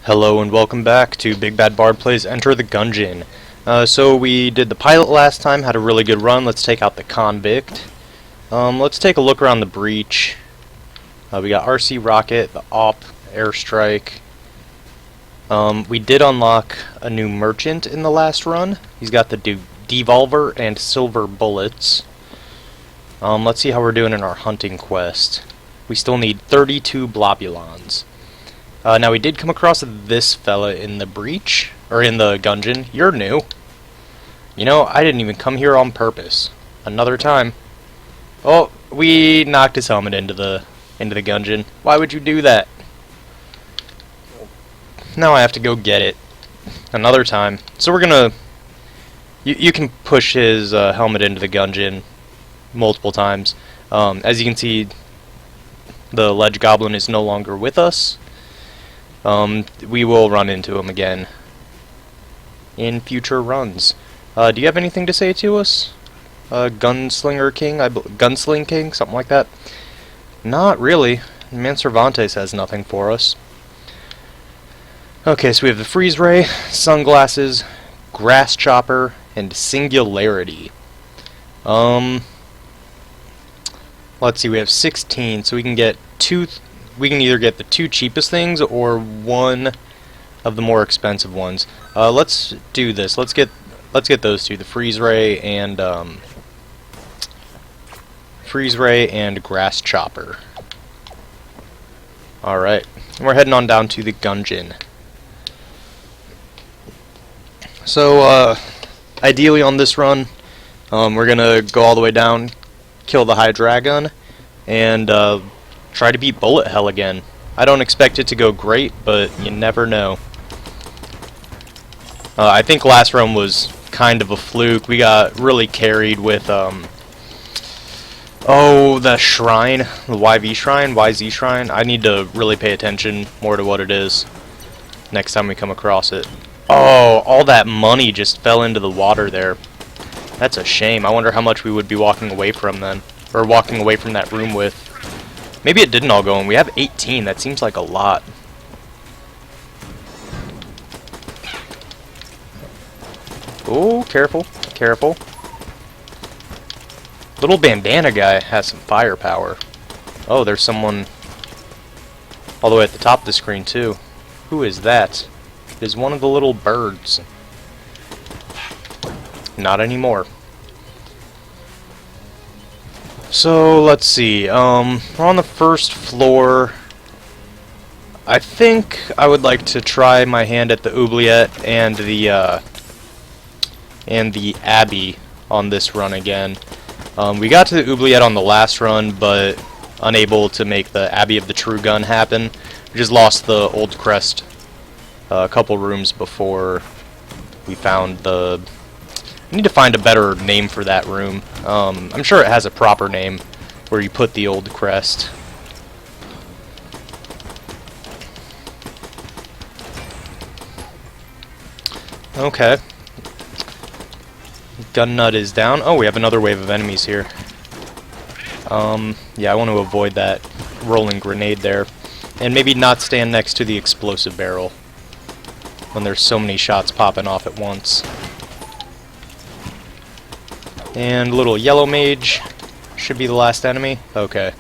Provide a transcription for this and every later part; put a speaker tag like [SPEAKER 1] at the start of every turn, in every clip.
[SPEAKER 1] Hello and welcome back to Big Bad Bard Plays Enter the Gungeon. So we did the pilot last time, had a really good run. Let's take out the convict. Let's take a look around the breach. We got RC Rocket, the AWP, Airstrike. We did unlock a new merchant in the last run. He's got the Devolver and Silver Bullets. Let's see how we're doing in our hunting quest. We still need 32 Blobulons. Now we did come across this fella in the breach, or in the Gungeon. You're new. You know, I didn't even come here on purpose. Another time. Oh, we knocked his helmet into the Gungeon. Why would you do that? Now I have to go get it. Another time. So we're gonna... You can push his helmet into the Gungeon multiple times. As you can see, the Ledge Goblin is no longer with us. We will run into him again in future runs. Do you have anything to say to us? Gunslinger King? Gunsling King? Something like that? Not really. Man Cervantes has nothing for us. Okay, so we have the Freeze Ray, Sunglasses, Grass Chopper, and Singularity. Let's see, we have 16, so we can get we can either get the two cheapest things or one of the more expensive ones. Let's do this. Let's get those two, the Freeze Ray and Grass Chopper. All right, and we're heading on down to the Gungeon. So ideally on this run, we're gonna go all the way down, kill the High Dragon, and try to beat Bullet Hell again. I don't expect it to go great, but you never know. I think last run was kind of a fluke. We got really carried with, the shrine, the YZ shrine. I need to really pay attention more to what it is next time we come across it. Oh, all that money just fell into the water there. That's a shame. I wonder how much we would be walking away from then, or walking away from that room with. Maybe it didn't all go in. We have 18. That seems like a lot. Oh, careful. Careful. Little bandana guy has some firepower. Oh, there's someone all the way at the top of the screen, too. Who is that? It is one of the little birds. Not anymore. So, let's see, we're on the first floor. I think I would like to try my hand at the Oubliette and the Abbey on this run again. We got to the Oubliette on the last run, but unable to make the Abbey of the True Gun happen. We just lost the Old Crest a couple rooms before we found the... I need to find a better name for that room. I'm sure it has a proper name where you put the Old Crest. Okay. Gun nut is down. Oh, we have another wave of enemies here. Yeah, I want to avoid that rolling grenade there. And maybe not stand next to the explosive barrel when there's so many shots popping off at once. And little yellow mage should be the last enemy. Okay.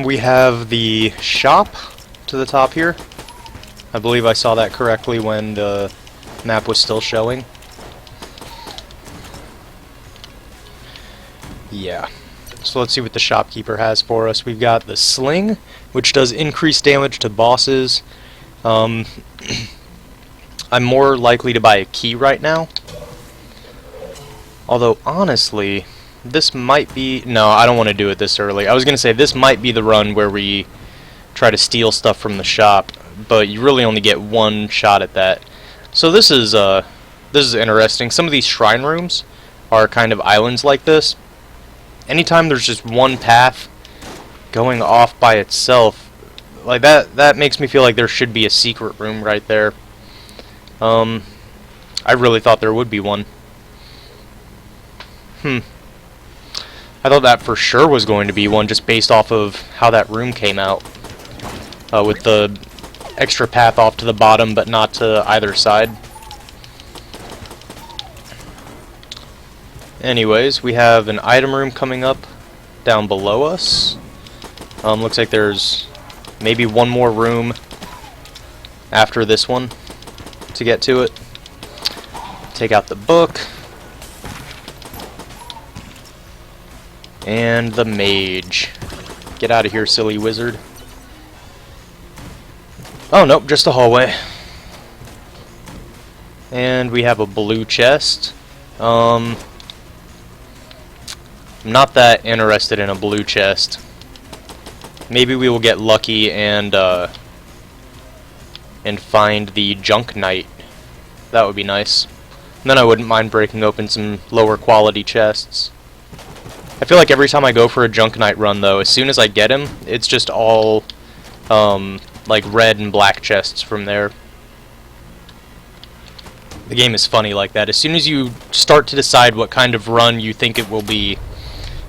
[SPEAKER 1] We have the shop to the top here. I believe I saw that correctly when the map was still showing. Yeah. So let's see what the shopkeeper has for us. We've got the sling, which does increased damage to bosses. I'm more likely to buy a key right now. Although, honestly, this might be... No, I don't want to do it this early. I was going to say, this might be the run where we try to steal stuff from the shop, but you really only get one shot at that. So this is interesting. Some of these shrine rooms are kind of islands like this. Anytime there's just one path going off by itself, like that makes me feel like there should be a secret room right there. I really thought there would be one. I thought that for sure was going to be one, just based off of how that room came out. With the extra path off to the bottom, but not to either side. Anyways, we have an item room coming up down below us. Looks like there's maybe one more room after this one to get to it. Take out the book. And the mage. Get out of here, silly wizard. Oh, nope, just a hallway. And we have a blue chest. I'm not that interested in a blue chest. Maybe we will get lucky and find the junk knight. That would be nice. And then I wouldn't mind breaking open some lower quality chests. I feel like every time I go for a junk knight run, though, as soon as I get him, it's just all like red and black chests from there. The game is funny like that. As soon as you start to decide what kind of run you think it will be,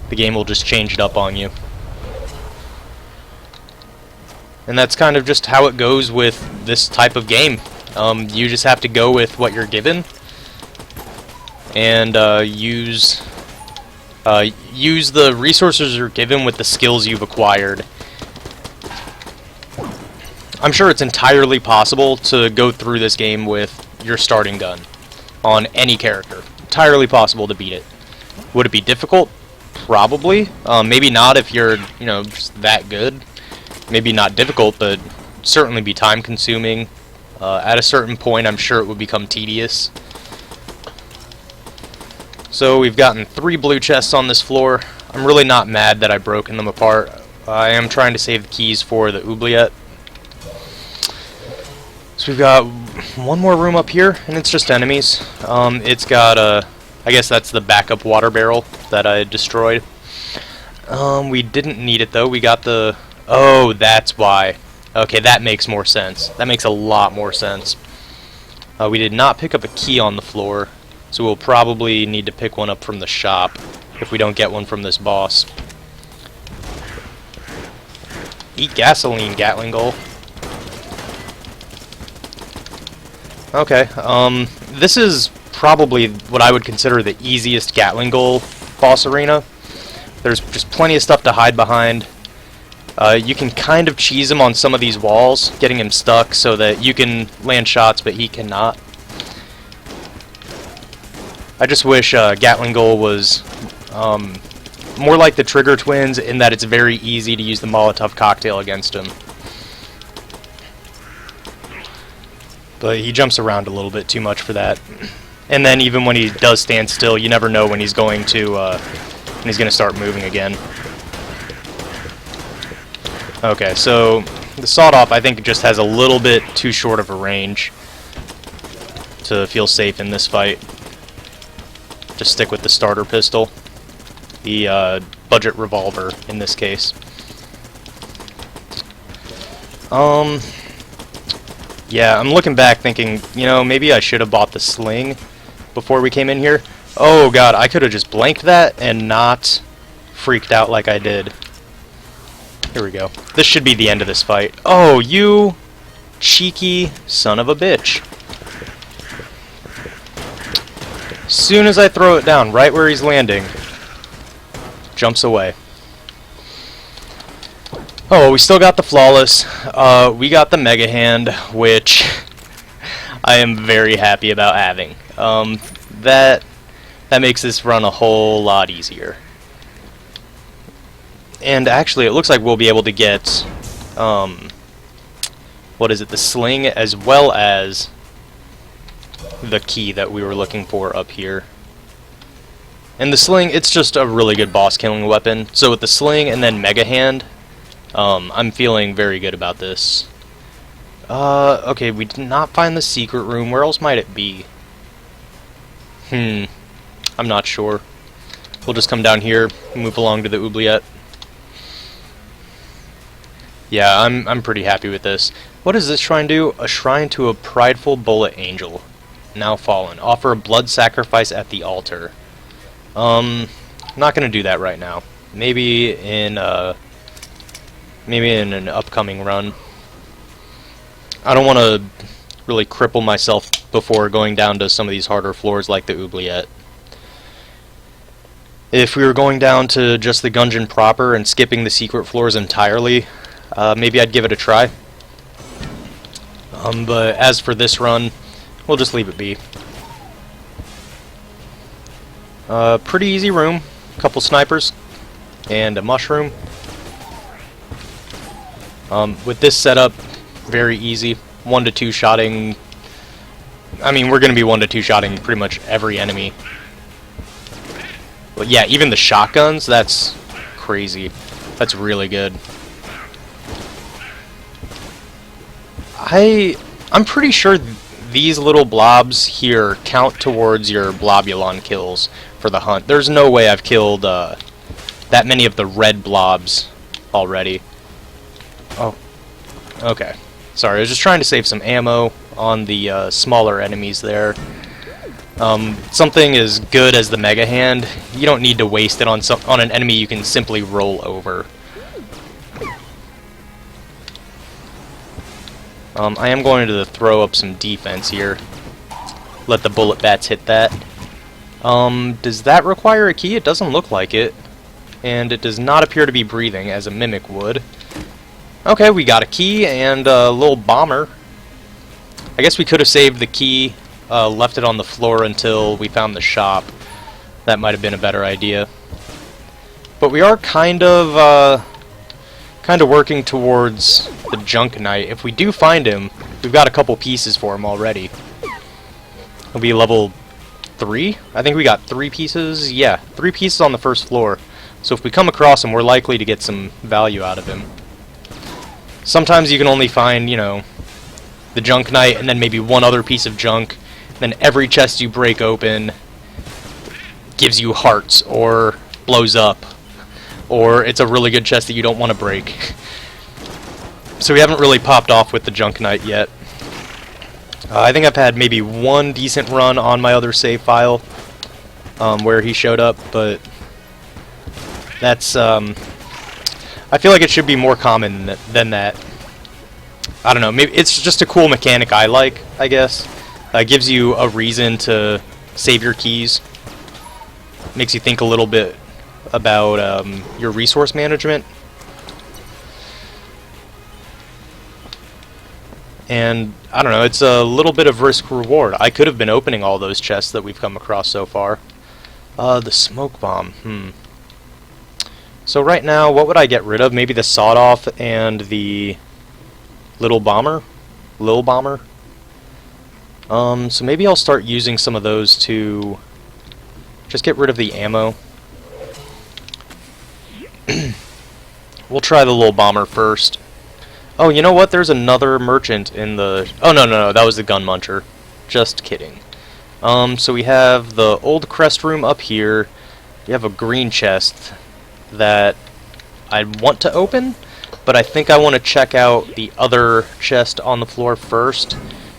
[SPEAKER 1] the game will just change it up on you. And that's kind of just how it goes with this type of game. You just have to go with what you're given and use the resources you're given with the skills you've acquired. I'm sure it's entirely possible to go through this game with your starting gun on any character. Entirely possible to beat it. Would it be difficult? Probably. Maybe not if you're, just that good. Maybe not difficult, but certainly be time consuming. At a certain point, I'm sure it would become tedious. So we've gotten 3 blue chests on this floor. I'm really not mad that I've broken them apart. I am trying to save the keys for the oubliette. So we've got one more room up here, and it's just enemies. It's got I guess that's the backup water barrel that I destroyed. We didn't need it though. We got the... Oh, that's why. Okay, that makes more sense. That makes a lot more sense. We did not pick up a key on the floor, so we'll probably need to pick one up from the shop if we don't get one from this boss. Eat gasoline, Gatling Gull. Okay, this is probably what I would consider the easiest Gatling Gull boss arena. There's just plenty of stuff to hide behind. You can kind of cheese him on some of these walls, getting him stuck so that you can land shots, but he cannot. I just wish Gatling Gull was more like the Trigger Twins in that it's very easy to use the Molotov cocktail against him. But he jumps around a little bit too much for that. And then even when he does stand still, you never know when he's going to start moving again. Okay, so the sawed-off I think just has a little bit too short of a range to feel safe in this fight. Just stick with the starter pistol, the budget revolver in this case. Yeah, I'm looking back thinking, maybe I should have bought the sling before we came in here. Oh god, I could have just blanked that and not freaked out like I did. Here we go. This should be the end of this fight. Oh, you cheeky son of a bitch. Soon as I throw it down, right where he's landing, jumps away. Oh, well, we still got the Flawless. We got the Mega Hand, which I am very happy about having. That makes this run a whole lot easier. And actually, it looks like we'll be able to get, the sling, as well as the key that we were looking for up here. And the sling, it's just a really good boss killing weapon. So with the sling and then Mega Hand, I'm feeling very good about this. Okay, we did not find the secret room. Where else might it be? I'm not sure. We'll just come down here, move along to the oubliette. Yeah, I'm pretty happy with this. What does this shrine do? A shrine to a prideful bullet angel, now fallen. Offer a blood sacrifice at the altar. Not gonna do that right now. Maybe in an upcoming run. I don't want to really cripple myself before going down to some of these harder floors like the oubliette. If we were going down to just the Gungeon proper and skipping the secret floors entirely, maybe I'd give it a try. But as for this run, we'll just leave it be. Pretty easy room. Couple snipers and a mushroom. With this setup, very easy. 1 to 2 shotting. I mean, we're going to be 1 to 2 shotting pretty much every enemy. But yeah, even the shotguns, that's crazy. That's really good. I'm pretty sure these little blobs here count towards your Blobulon kills for the hunt. There's no way I've killed that many of the red blobs already. Oh, okay. Sorry, I was just trying to save some ammo on the smaller enemies there. Something as good as the Mega Hand, you don't need to waste it on an enemy you can simply roll over. I am going to throw up some defense here. Let the bullet bats hit that. Does that require a key? It doesn't look like it. And it does not appear to be breathing, as a mimic would. Okay, we got a key and a little bomber. I guess we could have saved the key, left it on the floor until we found the shop. That might have been a better idea. But we are kind of working towards the Junk Knight. If we do find him, we've got a couple pieces for him already. He'll be level 3? I think we got 3 pieces. Yeah, 3 pieces on the first floor. So if we come across him, we're likely to get some value out of him. Sometimes you can only find, you know, the Junk Knight and then maybe one other piece of junk. Then every chest you break open gives you hearts or blows up. Or it's a really good chest that you don't want to break. So we haven't really popped off with the Junk Knight yet. I think I've had maybe one decent run on my other save file where he showed up, but that's I feel like it should be more common than that. I don't know, maybe it's just a cool mechanic I like, I guess. Gives you a reason to save your keys. Makes you think a little bit about your resource management. And, I don't know, it's a little bit of risk-reward. I could have been opening all those chests that we've come across so far. The smoke bomb, So right now, what would I get rid of? Maybe the sawed-off and the Lil Bomber? So maybe I'll start using some of those to just get rid of the ammo. We'll try the Lil Bomber first. Oh, you know what? There's another merchant in the... Oh, no, that was the Gun Muncher. Just kidding. So we have the old crest room up here. We have a green chest that I want to open, but I think I want to check out the other chest on the floor first,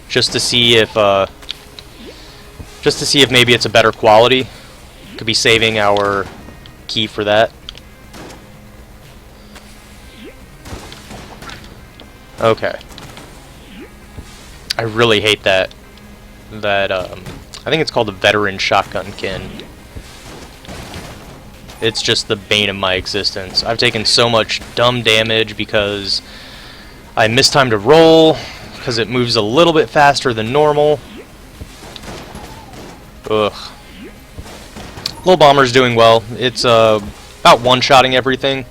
[SPEAKER 1] just to see if maybe it's a better quality. Could be saving our key for that. Okay. I really hate that. I think it's called the Veteran Shotgun Kin. It's just the bane of my existence. I've taken so much dumb damage because I mistimed a roll, because it moves a little bit faster than normal. Ugh. Lil Bomber's doing well. It's about one-shotting everything.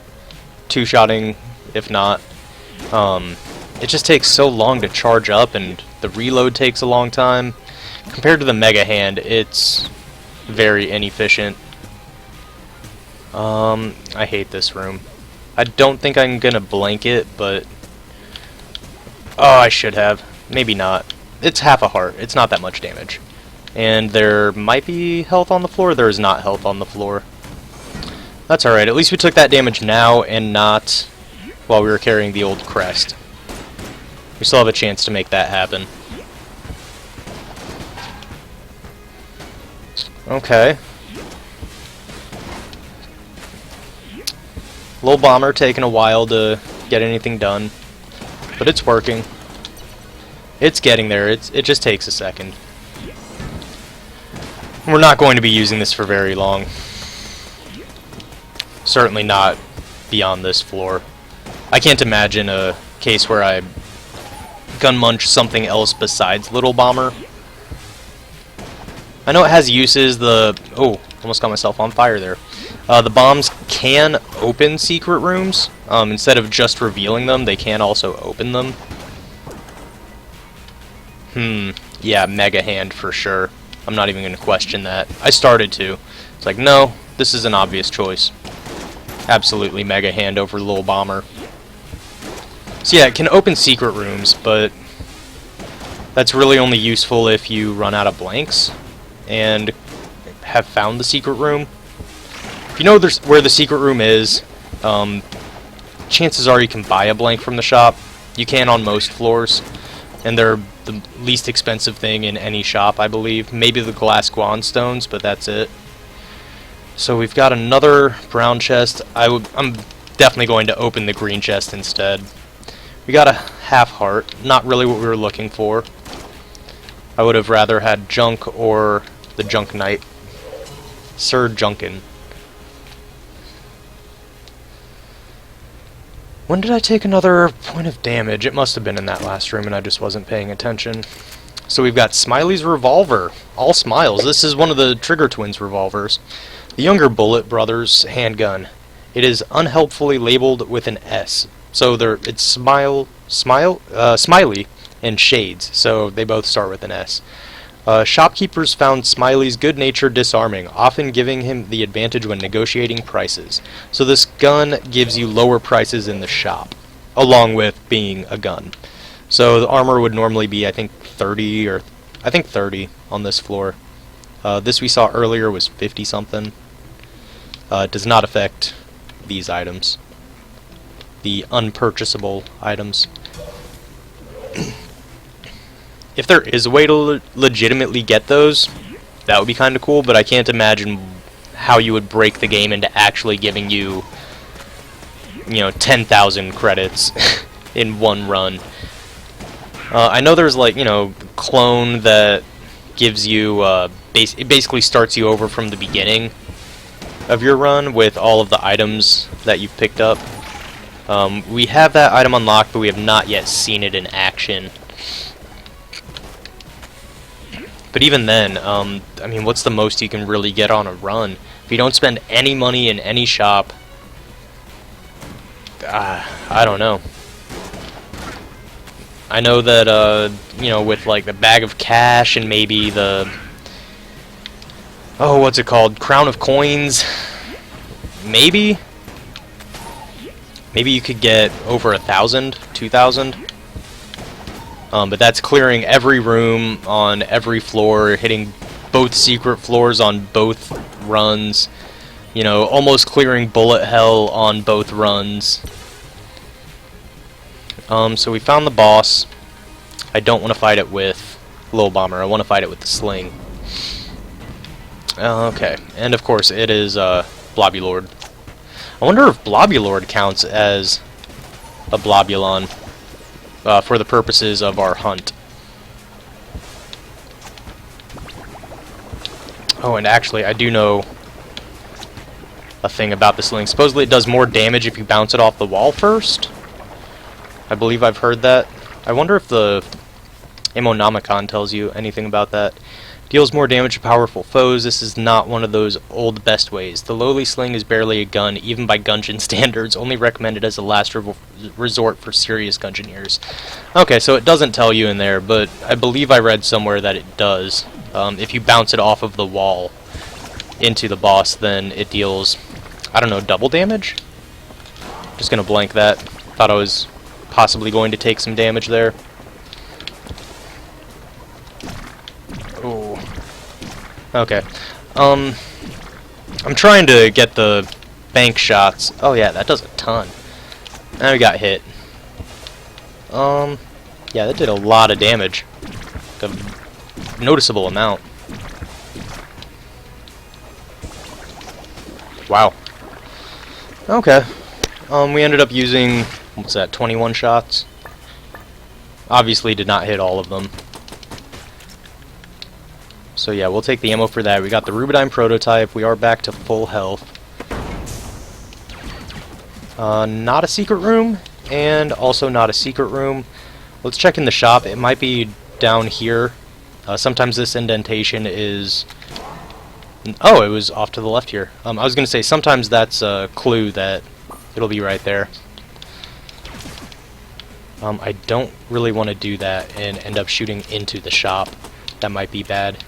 [SPEAKER 1] Two-shotting, if not. It just takes so long to charge up, and the reload takes a long time. Compared to the Mega Hand, it's very inefficient. I hate this room. I don't think I'm gonna blank it, but... Oh, I should have. Maybe not. It's half a heart. It's not that much damage. And there might be health on the floor. There is not health on the floor. That's alright. At least we took that damage now and not while we were carrying the old crest. We still have a chance to make that happen. Okay. Little bomber taking a while to get anything done, but it's working. It's getting there. It just takes a second. We're not going to be using this for very long. Certainly not beyond this floor. I can't imagine a case where I gun munch something else besides Little Bomber. I know it has uses. Oh, almost got myself on fire there. The bombs can open secret rooms. Instead of just revealing them, they can also open them. Yeah, Mega Hand for sure. I'm not even going to question that. I started to. It's like, no, this is an obvious choice. Absolutely Mega Hand over Little Bomber. So yeah, it can open secret rooms, but that's really only useful if you run out of blanks and have found the secret room. If you know where the secret room is, chances are you can buy a blank from the shop. You can on most floors, and they're the least expensive thing in any shop, I believe. Maybe the glass Guanstones, but that's it. So we've got another brown chest. I'm definitely going to open the green chest instead. We got a half heart. Not really what we were looking for. I would have rather had junk or the Junk Knight. Sir Junkin. When did I take another point of damage? It must have been in that last room and I just wasn't paying attention. So we've got Smiley's revolver. All smiles. This is one of the Trigger Twins revolvers. The younger Bullet Brothers handgun. It is unhelpfully labeled with an S. So it's Smiley and Shades. So they both start with an S. Shopkeepers found Smiley's good nature disarming, often giving him the advantage when negotiating prices. So this gun gives you lower prices in the shop, along with being a gun. So the armor would normally be, I think, 30 on this floor. This we saw earlier was 50 something. It does not affect these items, the unpurchasable items. If there is a way to legitimately get those, that would be kind of cool, but I can't imagine how you would break the game into actually giving you, 10,000 credits in one run. I know there's clone that gives you, it basically starts you over from the beginning of your run with all of the items that you've picked up. We have that item unlocked, but we have not yet seen it in action. But even then, I mean, what's the most you can really get on a run? If you don't spend any money in any shop, I don't know. I know that, with like the bag of cash and maybe the, what's it called? Crown of Coins? Maybe you could get over 1,000, 2,000. But that's clearing every room on every floor, hitting both secret floors on both runs. Almost clearing bullet hell on both runs. So we found the boss. I don't want to fight it with Little Bomber. I want to fight it with the sling. Okay, and of course it is Blobulord. I wonder if Blobulord counts as a Blobulon for the purposes of our hunt. Oh, and actually, I do know a thing about the sling. Supposedly it does more damage if you bounce it off the wall first. I believe I've heard that. I wonder if the Ammonomicon tells you anything about that. Deals more damage to powerful foes. This is not one of those old best ways. The lowly sling is barely a gun, even by Gungeon standards, only recommended as a last resort for serious Gungeoneers. Okay, so it doesn't tell you in there, but I believe I read somewhere that it does. If you bounce it off of the wall into the boss, then it deals, I don't know, double damage? Just gonna blank that. Thought I was possibly going to take some damage there. Okay. I'm trying to get the bank shots. Oh yeah, that does a ton. Now we got hit. Yeah, that did a lot of damage. A noticeable amount. Wow. Okay. We ended up using, what's that, 21 shots? Obviously did not hit all of them. So yeah, we'll take the ammo for that. We got the Rubidyne prototype. We are back to full health. Not a secret room, and also not a secret room. Let's check in the shop. It might be down here. Sometimes this indentation is... Oh, it was off to the left here. I was going to say, sometimes that's a clue that it'll be right there. I don't really want to do that and end up shooting into the shop. That might be bad.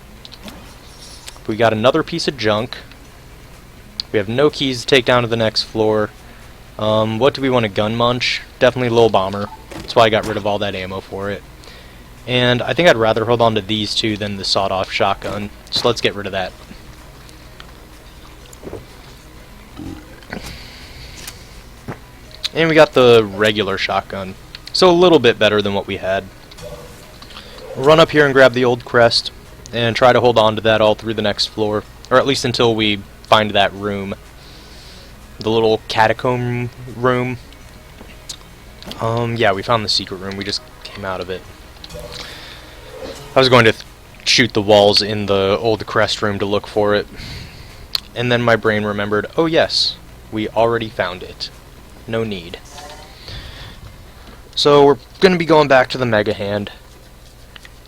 [SPEAKER 1] We got another piece of junk. We have no keys to take down to the next floor. What do we want to gun munch? Definitely Lil Bomber. That's why I got rid of all that ammo for it. And I think I'd rather hold on to these two than the sawed-off shotgun. So let's get rid of that. And we got the regular shotgun. So a little bit better than what we had. Run up here and grab the old crest. And try to hold on to that all through the next floor. Or at least until we find that room. The little catacomb room. Yeah, we found the secret room. We just came out of it. I was going to shoot the walls in the old crest room to look for it. And then my brain remembered, oh yes, we already found it. No need. So we're going to be going back to the Mega Hand.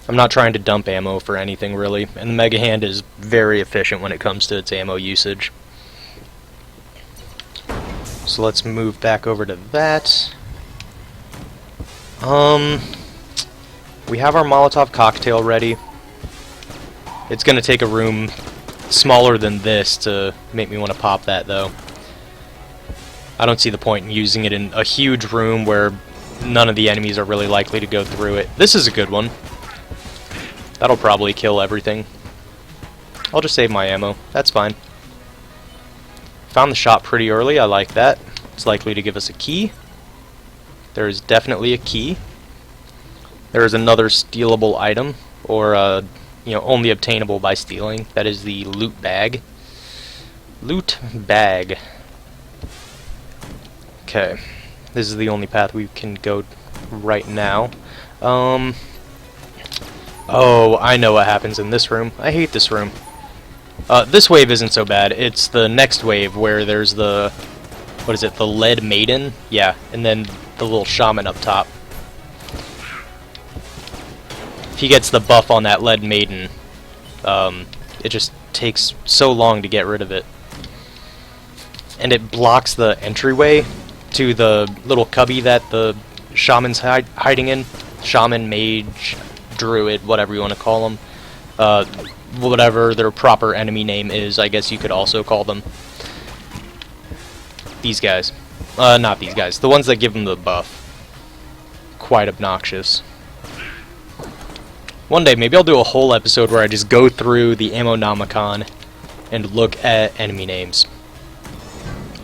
[SPEAKER 1] I'm not trying to dump ammo for anything really, and the Mega Hand is very efficient when it comes to its ammo usage. So let's move back over to that. We have our Molotov cocktail ready. It's going to take a room smaller than this to make me want to pop that though. I don't see the point in using it in a huge room where none of the enemies are really likely to go through it. This is a good one. That'll probably kill everything. I'll just save my ammo. That's fine. Found the shop pretty early. I like that. It's likely to give us a key. There is definitely a key. There is another stealable item, or only obtainable by stealing. That is the loot bag. Loot bag. Okay, this is the only path we can go right now. Oh, I know what happens in this room. I hate this room. This wave isn't so bad. It's the next wave where there's the... What is it? The Lead Maiden? Yeah, and then the little shaman up top. If he gets the buff on that Lead Maiden, it just takes so long to get rid of it. And it blocks the entryway to the little cubby that the shaman's hiding in. Shaman, mage, druid, whatever you want to call them. Whatever their proper enemy name is, I guess you could also call them. These guys. Not these guys. The ones that give them the buff. Quite obnoxious. One day, maybe I'll do a whole episode where I just go through the Ammonomicon and look at enemy names.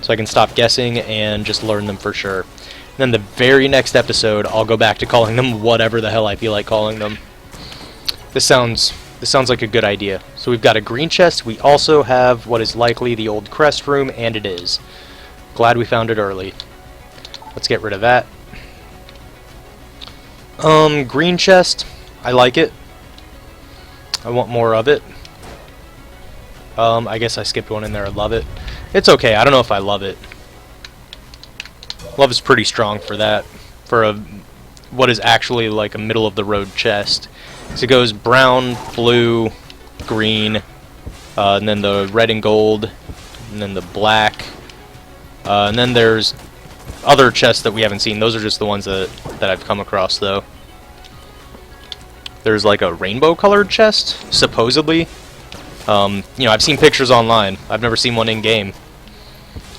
[SPEAKER 1] So I can stop guessing and just learn them for sure. And then the very next episode, I'll go back to calling them whatever the hell I feel like calling them. This sounds like a good idea. So we've got a green chest. We also have what is likely the old crest room, and it is. Glad we found it early. Let's get rid of that. Green chest. I like it. I want more of it. I guess I skipped one in there. I love it. It's okay. I don't know if I love it. Love is pretty strong for that. For what is actually like a middle of the road chest. So it goes brown, blue, green, and then the red and gold, and then the black, and then there's other chests that we haven't seen. Those are just the ones that I've come across though. There's like a rainbow colored chest, supposedly. I've seen pictures online. I've never seen one in game.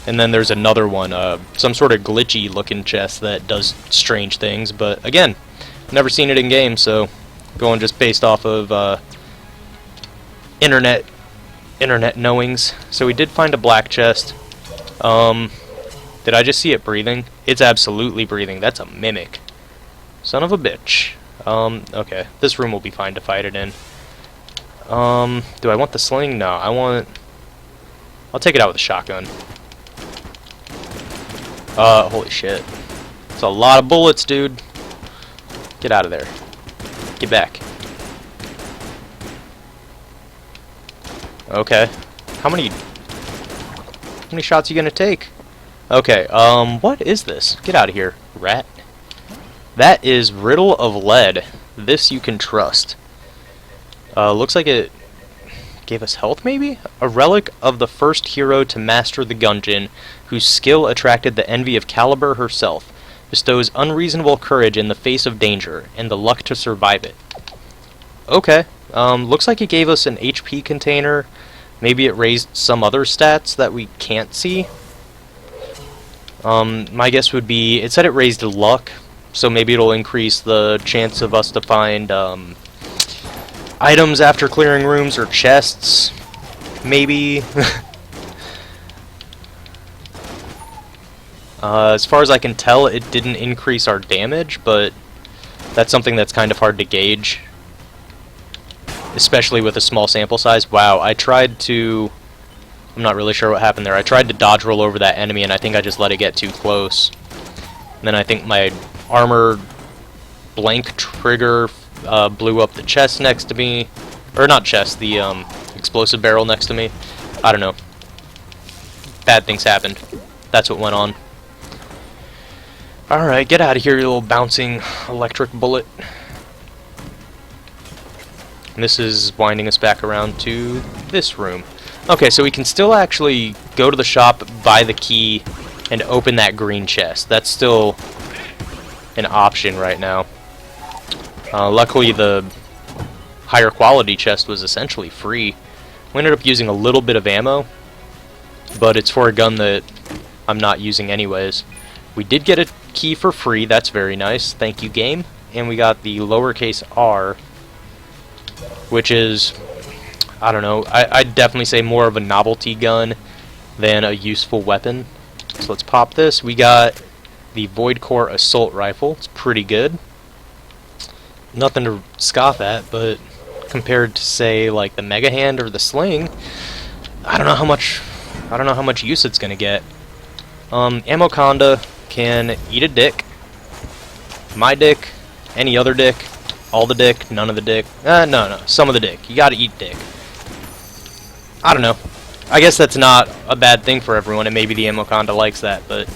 [SPEAKER 1] And then there's another one, some sort of glitchy looking chest that does strange things, but again, never seen it in game, so going just based off of internet knowings. So we did find a black chest. Did I just see it breathing? It's absolutely breathing. That's a mimic. Son of a bitch. Okay. This room will be fine to fight it in. Do I want the sling? No, I'll take it out with a shotgun. Holy shit. It's a lot of bullets, dude. Get out of there. Get back. Okay. How many shots are you gonna take? Okay, what is this? Get out of here, rat. That is Riddle of Lead. This you can trust. Looks like it gave us health, maybe? A relic of the first hero to master the Gungeon, whose skill attracted the envy of Caliber herself. Bestows unreasonable courage in the face of danger, and the luck to survive it. Okay. Looks like it gave us an HP container. Maybe it raised some other stats that we can't see. My guess would be, it said it raised luck, so maybe it'll increase the chance of us to find, items after clearing rooms or chests. Maybe. As far as I can tell, it didn't increase our damage, but that's something that's kind of hard to gauge, especially with a small sample size. Wow, I tried to... I'm not really sure what happened there. I tried to dodge roll over that enemy, and I think I just let it get too close. And then I think my armor blank trigger blew up the chest next to me. Or not chest, the explosive barrel next to me. I don't know. Bad things happened. That's what went on. Alright, get out of here, you little bouncing electric bullet. And this is winding us back around to this room. Okay, so we can still actually go to the shop, buy the key, and open that green chest. That's still an option right now. Luckily, the higher quality chest was essentially free. We ended up using a little bit of ammo, but it's for a gun that I'm not using anyways. We did get a key for free. That's very nice. Thank you, game. And we got the lowercase r, which is, I don't know, I'd definitely say more of a novelty gun than a useful weapon. So let's pop this. We got the Void Core Assault Rifle. It's pretty good. Nothing to scoff at, but compared to, say, like the Mega Hand or the Sling, I don't know how much use it's gonna get. Amoconda can eat a dick. My dick, any other dick, all the dick, none of the dick. No, some of the dick. You gotta eat dick. I don't know. I guess that's not a bad thing for everyone, and maybe the Amoconda likes that, but...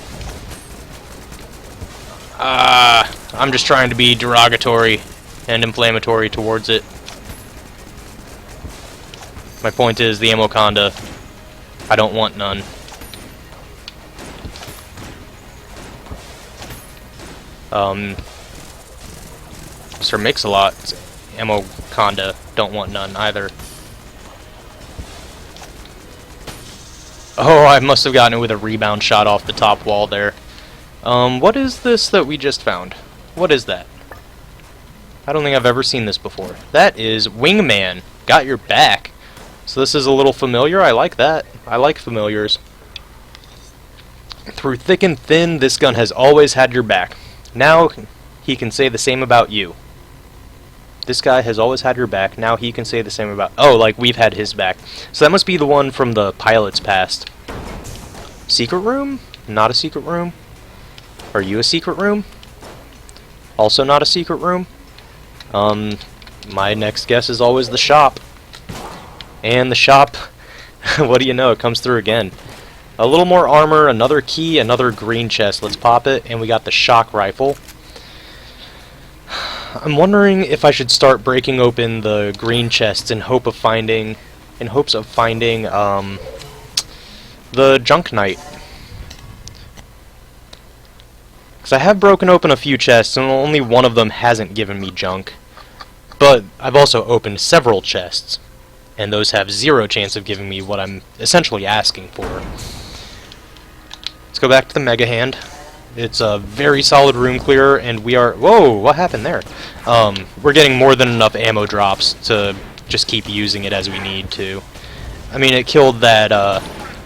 [SPEAKER 1] I'm just trying to be derogatory and inflammatory towards it. My point is, the Amoconda, I don't want none. Sir Mix-a-Lot, Amoconda, don't want none either. Oh, I must have gotten it with a rebound shot off the top wall there. What is this that we just found? What is that? I don't think I've ever seen this before. That is Wingman. Got your back. So this is a little familiar. I like that. I like familiars. Through thick and thin, this gun has always had your back. Now he can say the same about you. This guy has always had your back. Now he can say the same about... Oh, like we've had his back. So that must be the one from the Pilot's Past. Secret room? Not a secret room? Are you a secret room? Also not a secret room? My next guess is always the shop. And the shop, what do you know, it comes through again. A little more armor, another key, another green chest. Let's pop it, and we got the shock rifle. I'm wondering if I should start breaking open the green chests in hopes of finding the Junk Knight. Because I have broken open a few chests, and only one of them hasn't given me junk. But I've also opened several chests, and those have 0 chance of giving me what I'm essentially asking for. Let's go back to the Mega Hand. It's a very solid room clearer, and we are... Whoa, what happened there? We're getting more than enough ammo drops to just keep using it as we need to. I mean, it killed that,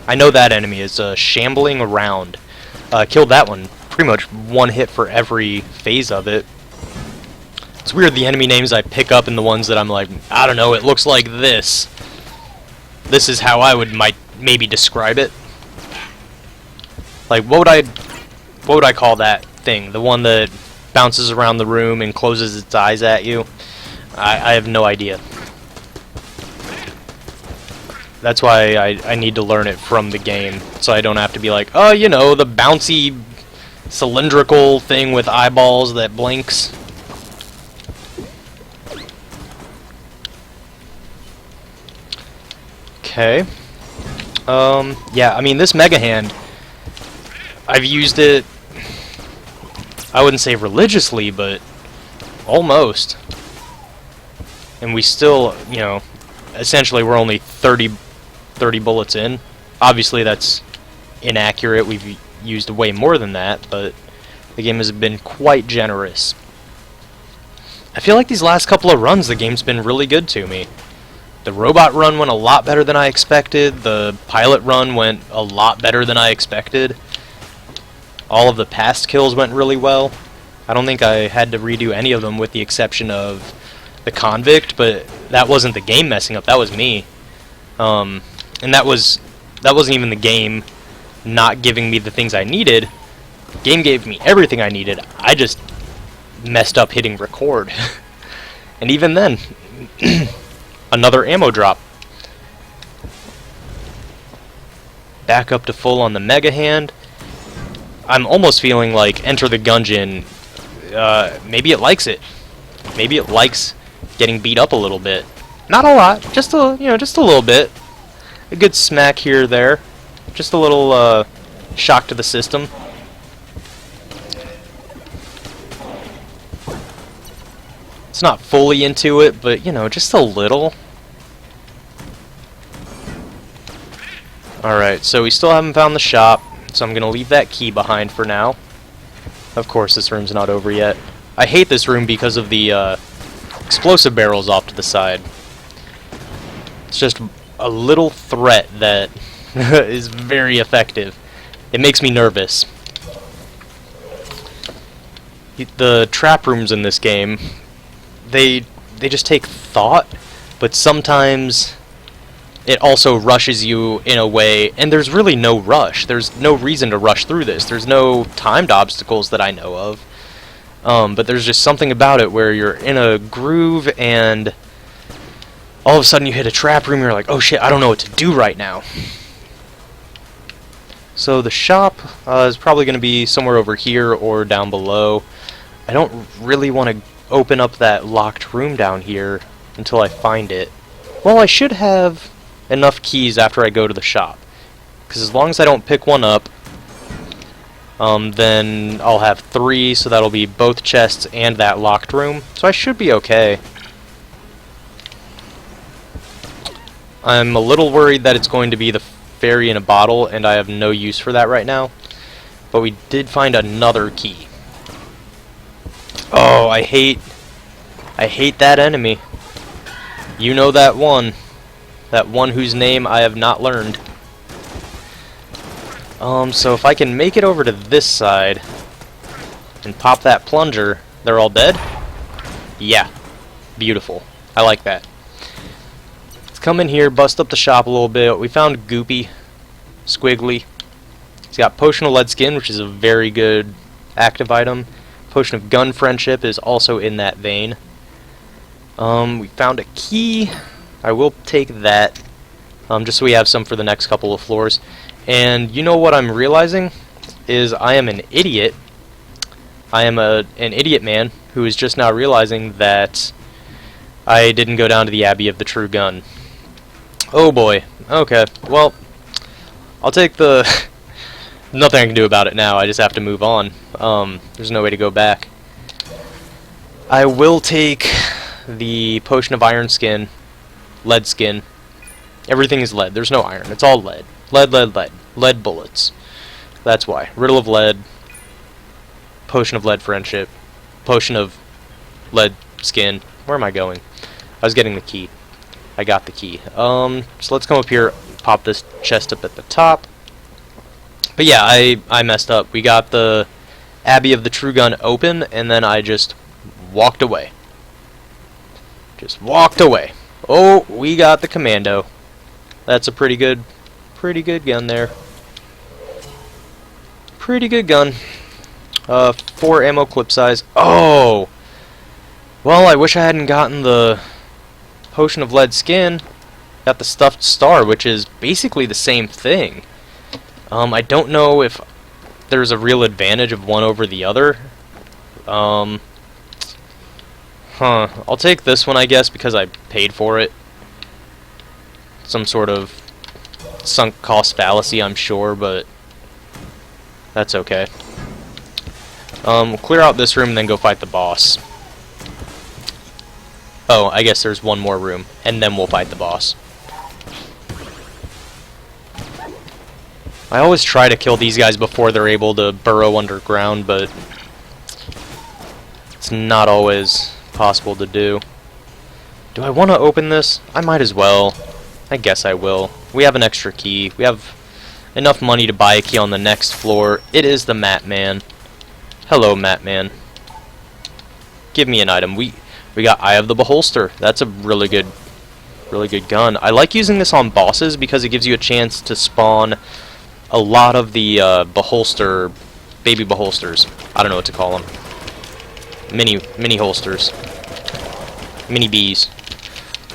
[SPEAKER 1] I know that enemy is shambling around. Killed that one. Pretty much one hit for every phase of it. It's weird, the enemy names I pick up and the ones that I'm like, I don't know, it looks like this. This is how I would maybe describe it. Like, what would I... what would I call that thing? The one that bounces around the room and closes its eyes at you? I have no idea. That's why I need to learn it from the game, so I don't have to be like, oh, you know, the bouncy cylindrical thing with eyeballs that blinks. Okay. Yeah, I mean, this Mega Hand, I've used it, I wouldn't say religiously, but almost. And we still, you know, essentially we're only 30 bullets in. Obviously that's inaccurate, we've used way more than that, but the game has been quite generous. I feel like these last couple of runs the game's been really good to me. The robot run went a lot better than I expected, the pilot run went a lot better than I expected. All of the past kills went really well. I don't think I had to redo any of them with the exception of the convict, but that wasn't the game messing up, that was me. And that wasn't even the game not giving me the things I needed. The game gave me everything I needed. I just messed up hitting record. And even then, another ammo drop. Back up to full on the Mega Hand. I'm almost feeling like Enter the Gungeon, maybe it likes it. Maybe it likes getting beat up a little bit. Not a lot, just a, you know, just a little bit. A good smack here or there. Just a little shock to the system. It's not fully into it, but you know, just a little. Alright, so we still haven't found the shop, so I'm gonna leave that key behind for now. Of course, this room's not over yet. I hate this room because of the explosive barrels off to the side. It's just a little threat that is very effective. It makes me nervous. The trap rooms in this game, they just take thought, but sometimes it also rushes you in a way, and there's really no rush. There's no reason to rush through this. There's no timed obstacles that I know of. But there's just something about it where you're in a groove and all of a sudden you hit a trap room and you're like, oh shit, I don't know what to do right now. So the shop is probably going to be somewhere over here or down below. I don't really want to open up that locked room down here until I find it. Well, I should have enough keys after I go to the shop, because as long as I don't pick one up, then I'll have 3, so that'll be both chests and that locked room, so I should be okay. I'm a little worried that it's going to be the fairy in a bottle, and I have no use for that right now, but we did find another key. Oh, I hate that enemy. You know that one whose name I have not learned. So if I can make it over to this side and pop that plunger, they're all dead? Yeah. Beautiful. I like that. Let's come in here, bust up the shop a little bit. We found Goopy. Squiggly. He's got Potion of Lead Skin, which is a very good active item. Potion of Gun Friendship is also in that vein. We found a key. I will take that, just so we have some for the next couple of floors. And you know what I'm realizing is I am an idiot. I am an idiot man who is just now realizing that I didn't go down to the Abbey of the True Gun. Oh boy. Okay. Well, I'll take the... Nothing I can do about it now. I just have to move on. There's no way to go back. I will take the Potion of Iron Skin, Lead Skin. Everything is lead. There's no iron. It's all lead. Lead, lead, lead. Lead bullets. That's why. Riddle of Lead, Potion of Lead Friendship, Potion of Lead Skin. Where am I going? I was getting the key. I got the key. So let's come up here, pop this chest up at the top. But yeah, I messed up. We got the Abbey of the True Gun open, and then I just walked away. Just walked away. Oh, we got the Commando. That's a pretty good gun there. Pretty good gun. 4 ammo clip size. Oh! Well, I wish I hadn't gotten the Potion of Lead Skin. Got the Stuffed Star, which is basically the same thing. I don't know if there's a real advantage of one over the other. I'll take this one, I guess, because I paid for it. Some sort of sunk cost fallacy, I'm sure, but that's okay. Clear out this room and then go fight the boss. Oh, I guess there's one more room, and then we'll fight the boss. I always try to kill these guys before they're able to burrow underground, but it's not always possible to do. Do I want to open this? I might as well. I guess I will. We have an extra key. We have enough money to buy a key on the next floor. It is the Mat Man. Hello, Mat Man. Give me an item. We got Eye of the Beholster. That's a really good gun. I like using this on bosses because it gives you a chance to spawn a lot of the baby beholsters. I don't know what to call them. Mini holsters. Mini bees.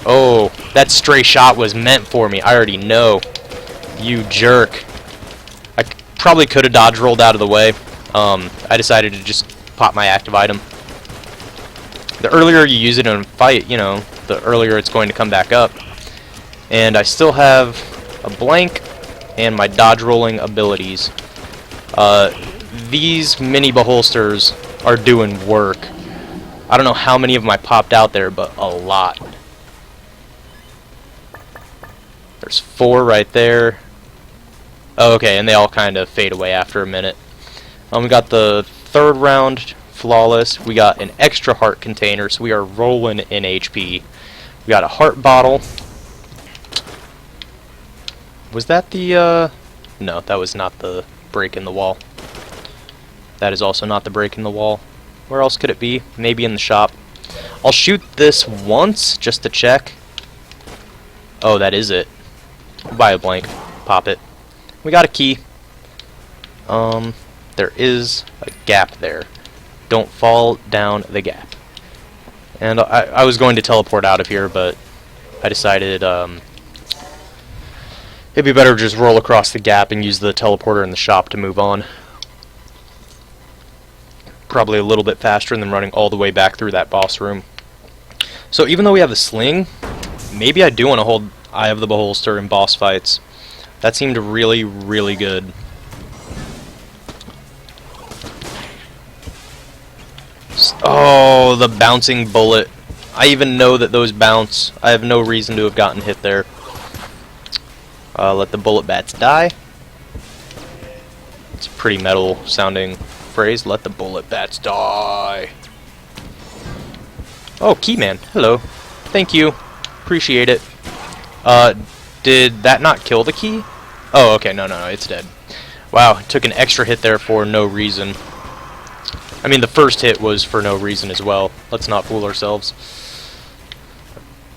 [SPEAKER 1] Oh, that stray shot was meant for me. I already know. You jerk. I probably could have dodge rolled out of the way. I decided to just pop my active item. The earlier you use it in a fight, you know, the earlier it's going to come back up. And I still have a blank and my dodge rolling abilities. These mini beholsters are doing work. I don't know how many of them I popped out there, but a lot. There's 4 right there. Oh, okay, and they all kind of fade away after a minute. We got the 3rd round flawless. We got an extra heart container, so we are rolling in HP. We got a heart bottle. Was that the, no, that was not the break in the wall. That is also not the break in the wall. Where else could it be? Maybe in the shop. I'll shoot this once, just to check. Oh, that is it. Buy a blank. Pop it. We got a key. There is a gap there. Don't fall down the gap. And I was going to teleport out of here, but I decided it'd be better to just roll across the gap and use the teleporter in the shop to move on. Probably a little bit faster than running all the way back through that boss room. So even though we have the sling, maybe I do want to hold Eye of the Beholster in boss fights. That seemed really, really good. Oh, the bouncing bullet. I even know that those bounce. I have no reason to have gotten hit there. Let the bullet bats die. It's a pretty metal sounding phrase. Let the bullet bats die. Oh, Keyman. Hello. Thank you. Appreciate it. Did that not kill the key? Oh, okay. No, it's dead. Wow, it took an extra hit there for no reason. I mean, the first hit was for no reason as well. Let's not fool ourselves.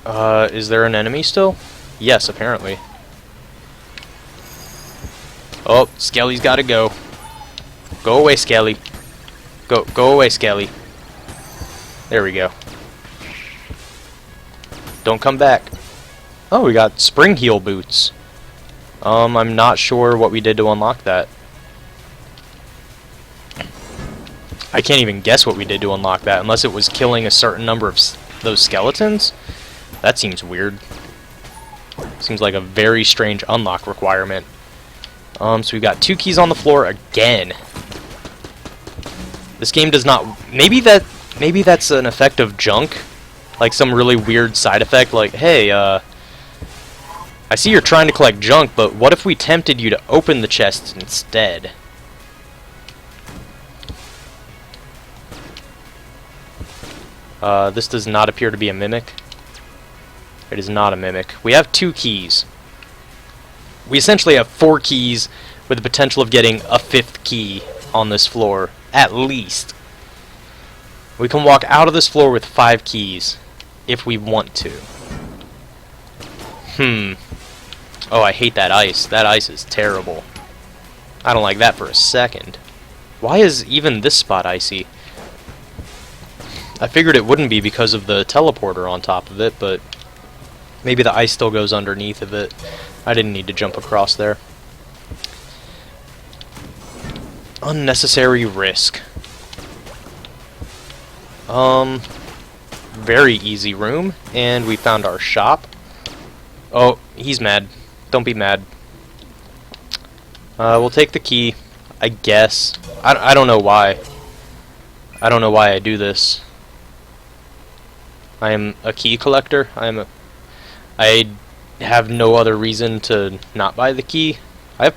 [SPEAKER 1] Is there an enemy still? Yes, apparently. Oh, Skelly's gotta go. Go away, Skelly. Go away, Skelly. There we go. Don't come back. Oh, we got spring heel boots. I'm not sure what we did to unlock that. I can't even guess what we did to unlock that, unless it was killing a certain number of those skeletons. That seems weird. Seems like a very strange unlock requirement. So we've got 2 keys on the floor again. This game does not... Maybe that's an effect of junk. Like some really weird side effect, like, hey, I see you're trying to collect junk, but what if we tempted you to open the chest instead? This does not appear to be a mimic. It is not a mimic. We have 2 keys. We essentially have 4 keys with the potential of getting a 5th key on this floor, at least. We can walk out of this floor with 5 keys, if we want to. Oh, I hate that ice. That ice is terrible. I don't like that for a second. Why is even this spot icy? I figured it wouldn't be because of the teleporter on top of it, but maybe the ice still goes underneath of it. I didn't need to jump across there. Unnecessary risk. Very easy room, and we found our shop. Oh, he's mad. Don't be mad. We'll take the key, I guess. I don't know why. I don't know why I do this. I am a key collector. I have no other reason to not buy the key. I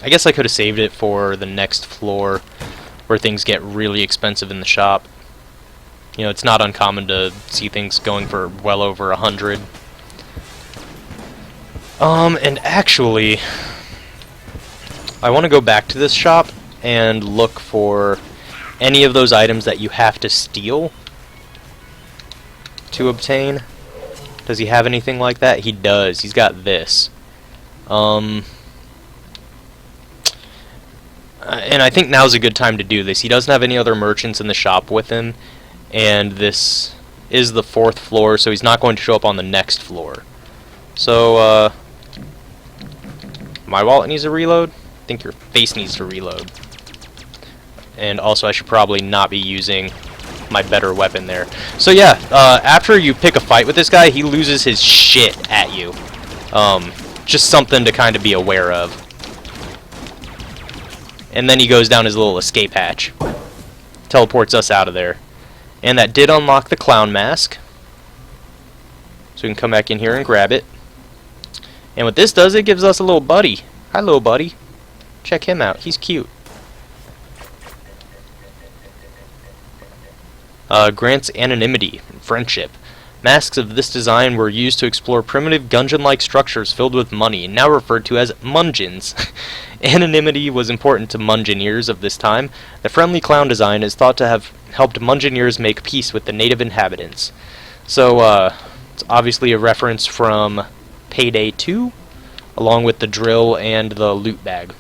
[SPEAKER 1] guess I could have saved it for the next floor where things get really expensive in the shop. You know, it's not uncommon to see things going for well over 100. And actually, I want to go back to this shop and look for any of those items that you have to steal to obtain. Does he have anything like that? He does. He's got this. And I think now's a good time to do this. He doesn't have any other merchants in the shop with him, and this is the 4th floor, so he's not going to show up on the next floor. So, my wallet needs to reload. I think your face needs to reload. And also, I should probably not be using my better weapon there. So yeah, after you pick a fight with this guy, he loses his shit at you. Just something to kind of be aware of. And then he goes down his little escape hatch. Teleports us out of there. And that did unlock the clown mask. So we can come back in here and grab it. And what this does, it gives us a little buddy. Hi, little buddy. Check him out. He's cute. Grants anonymity and friendship. Masks of this design were used to explore primitive gungeon-like structures filled with money, now referred to as mungeons. Anonymity was important to mungeoneers of this time. The friendly clown design is thought to have helped mungeoneers make peace with the native inhabitants. So, it's obviously a reference from Payday 2, along with the drill and the loot bag.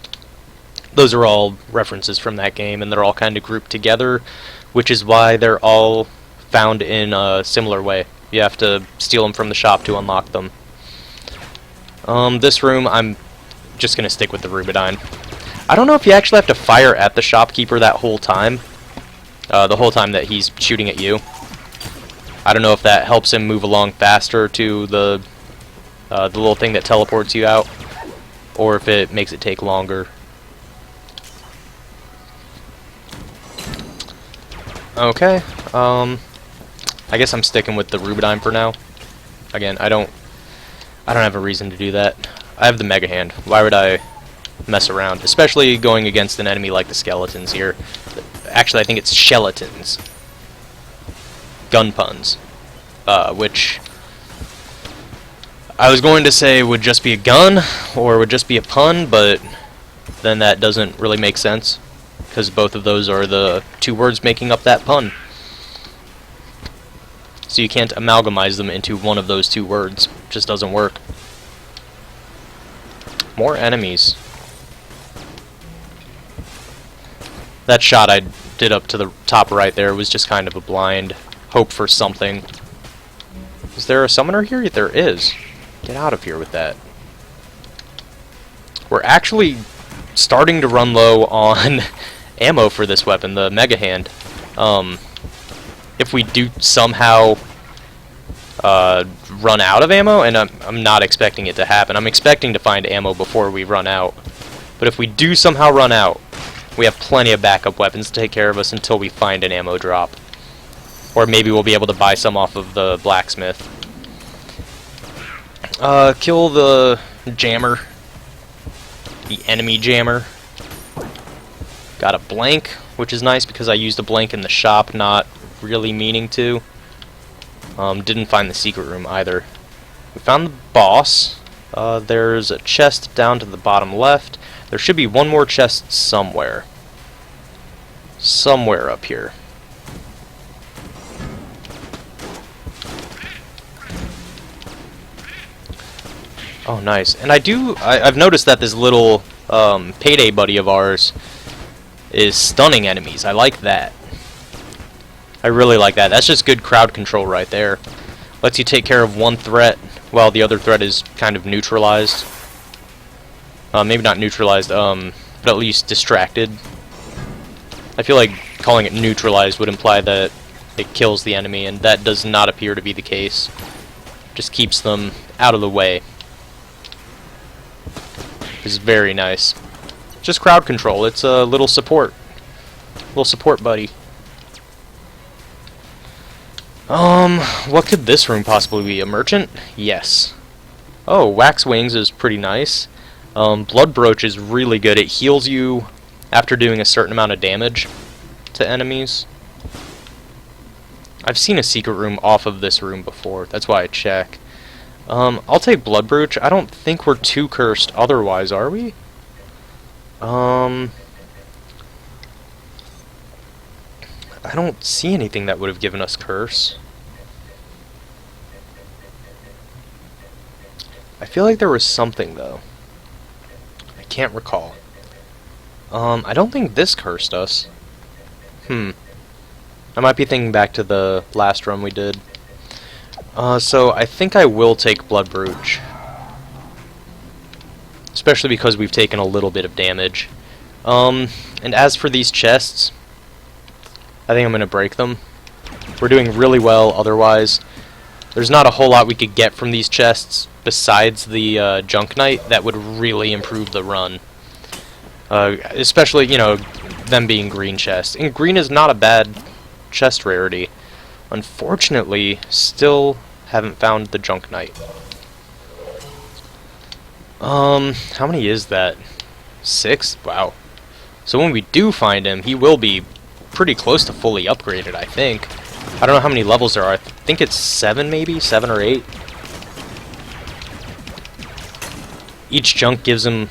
[SPEAKER 1] Those are all references from that game, and they're all kind of grouped together, which is why they're all found in a similar way. You have to steal them from the shop to unlock them. This room, I'm just going to stick with the Rubidyne. I don't know if you actually have to fire at the shopkeeper that whole time. The whole time that he's shooting at you. I don't know if that helps him move along faster to the little thing that teleports you out, or if it makes it take longer. Okay, I guess I'm sticking with the Rubidyne for now. Again, I don't have a reason to do that. I have the Mega Hand. Why would I mess around? Especially going against an enemy like the skeletons here. Actually, I think it's skeletons. Gun puns. Which I was going to say would just be a gun, or would just be a pun, but then that doesn't really make sense, because both of those are the 2 words making up that pun. So you can't amalgamize them into one of those 2 words. It just doesn't work. More enemies. That shot I did up to the top right there was just kind of a blind hope for something. Is there a summoner here? There is. Get out of here with that. We're actually starting to run low on ammo for this weapon, the Mega Hand. If we do somehow run out of ammo, and I'm not expecting it to happen. I'm expecting to find ammo before we run out. But if we do somehow run out, we have plenty of backup weapons to take care of us until we find an ammo drop. Or maybe we'll be able to buy some off of the blacksmith. Kill the jammer. The enemy jammer. Got a blank, which is nice because I used a blank in the shop, not really meaning to. Didn't find the secret room either. We found the boss. There's a chest down to the bottom left. There should be one more chest somewhere. Somewhere up here. Oh, nice. And I've noticed that this little Payday buddy of ours is stunning enemies. I like that. I really like that. That's just good crowd control right there. Lets you take care of one threat while the other threat is kind of neutralized. Maybe not neutralized, but at least distracted. I feel like calling it neutralized would imply that it kills the enemy, and that does not appear to be the case. Just keeps them out of the way. It's very nice. Just crowd control. It's a little support. Little support buddy. What could this room possibly be? A merchant? Yes. Oh, Wax Wings is pretty nice. Blood Brooch is really good. It heals you after doing a certain amount of damage to enemies. I've seen a secret room off of this room before. That's why I check. I'll take Blood Brooch. I don't think we're too cursed otherwise, are we? I don't see anything that would have given us curse. I feel like there was something, though. I can't recall. I don't think this cursed us. I might be thinking back to the last run we did. So I think I will take Blood Brooch. Especially because we've taken a little bit of damage. And as for these chests, I think I'm going to break them. We're doing really well otherwise. There's not a whole lot we could get from these chests besides the Junk Knight that would really improve the run. Especially, you know, them being green chests. And green is not a bad chest rarity. Unfortunately, still haven't found the Junk Knight. How many is that? 6? Wow. So when we do find him, he will be pretty close to fully upgraded, I think. I don't know how many levels there are. I think it's 7 maybe? 7 or 8? Each junk gives him,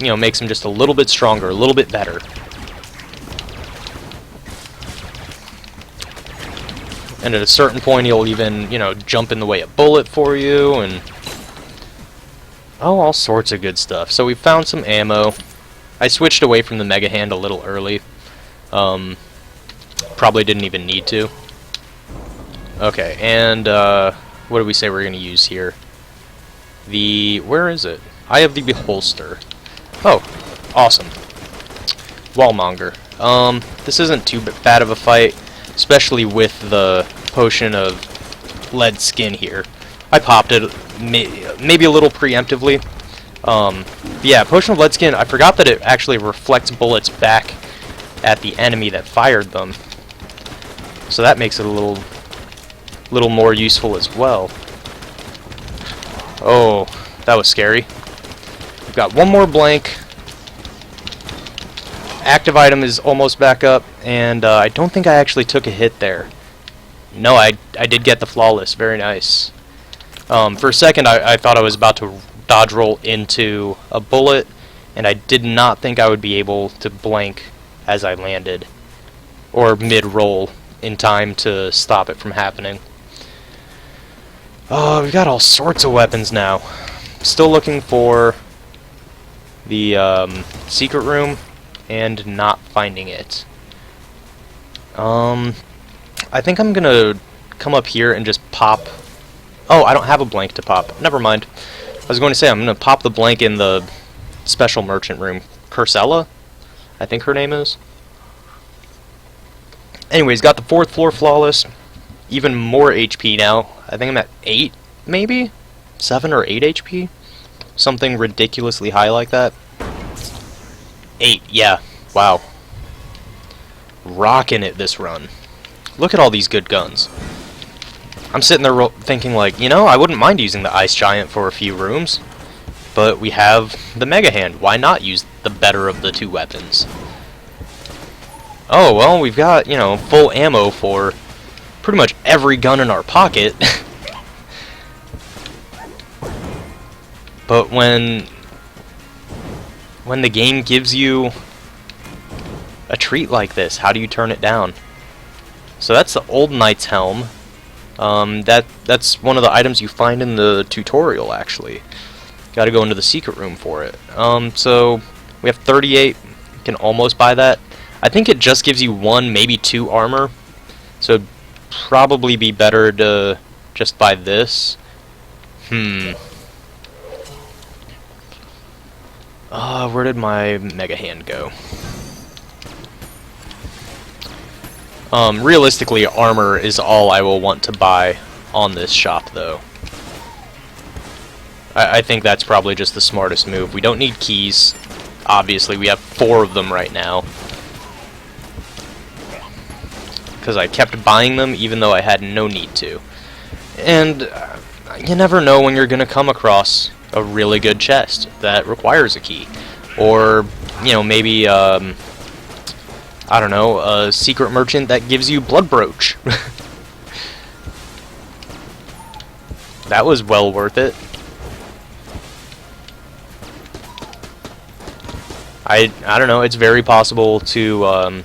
[SPEAKER 1] makes him just a little bit stronger, a little bit better. And at a certain point, he'll even, jump in the way of bullet for you, and all sorts of good stuff. So we found some ammo. I switched away from the Mega Hand a little early. Probably didn't even need to. Okay, and what do we say we're going to use here? Where is it? Eye of the Beholster. Oh, awesome. Wallmonger. This isn't too bad of a fight, especially with the potion of lead skin here. I popped it maybe a little preemptively. Yeah, potion of lead skin, I forgot that it actually reflects bullets back at the enemy that fired them. So that makes it a little more useful as well. Oh, that was scary. We've got one more blank. Active item is almost back up, and I don't think I actually took a hit there. No, I did get the flawless. Very nice. For a second, I thought I was about to dodge roll into a bullet, and I did not think I would be able to blank as I landed, or mid-roll in time to stop it from happening. Oh, we've got all sorts of weapons now. Still looking for the secret room and not finding it. I think I'm gonna come up here and just pop. Oh, I don't have a blank to pop. Never mind. I was going to say I'm gonna pop the blank in the special merchant room. Cursella, I think her name is. Anyways, got the 4th floor flawless. Even more HP now. I think I'm at 8, maybe? 7 or 8 HP? Something ridiculously high like that. 8, yeah. Wow. Rocking it this run. Look at all these good guns. I'm sitting there thinking like, I wouldn't mind using the Ice Giant for a few rooms. But we have the Mega Hand. Why not use the better of the two weapons? Oh, well, we've got, full ammo for pretty much every gun in our pocket. But when the game gives you a treat like this, how do you turn it down? So that's the Old Knight's Helm. That's one of the items you find in the tutorial, actually. Gotta go into the secret room for it. So we have 38. Can almost buy that. I think it just gives you 1, maybe 2 armor, so it'd probably be better to just buy this. Where did my Mega Hand go? Realistically, armor is all I will want to buy on this shop, though. I think that's probably just the smartest move. We don't need keys. Obviously, we have 4 of them right now. Because I kept buying them even though I had no need to. And you never know when you're going to come across a really good chest that requires a key. Or, you know, maybe, I don't know, a secret merchant that gives you blood brooch. That was well worth it. I don't know, it's very possible to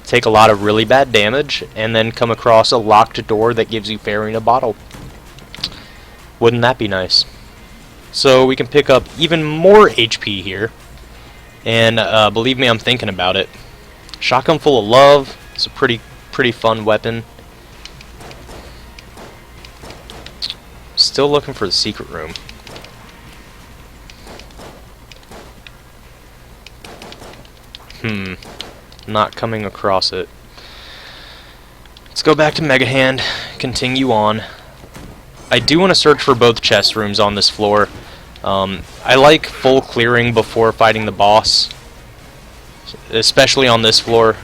[SPEAKER 1] take a lot of really bad damage and then come across a locked door that gives you fairy in a bottle. Wouldn't that be nice? So we can pick up even more HP here, and believe me, I'm thinking about it. Shotgun full of love. It's a pretty fun weapon. Still looking for the secret room. Not coming across it. Let's go back to Mega Hand, continue on. I do want to search for both chest rooms on this floor. I like full clearing before fighting the boss, especially on this floor.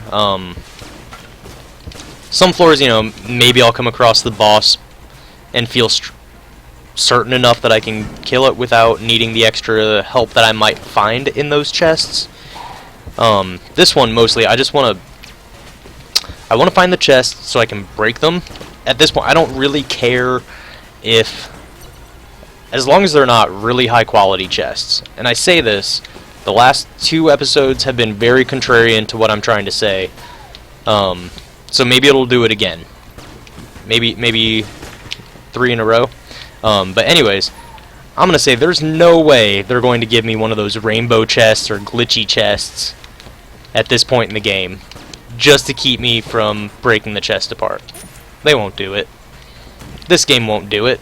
[SPEAKER 1] Some floors, you know, maybe I'll come across the boss and feel certain enough that I can kill it without needing the extra help that I might find in those chests. This one mostly, I want to find the chests so I can break them. At this point, I don't really care if, as long as they're not really high quality chests. And I say this, the last 2 episodes have been very contrarian to what I'm trying to say. So maybe it'll do it again. Maybe 3 in a row. But anyways, I'm gonna say there's no way they're going to give me one of those rainbow chests or glitchy chests at this point in the game, just to keep me from breaking the chest apart. They won't do it. This game won't do it.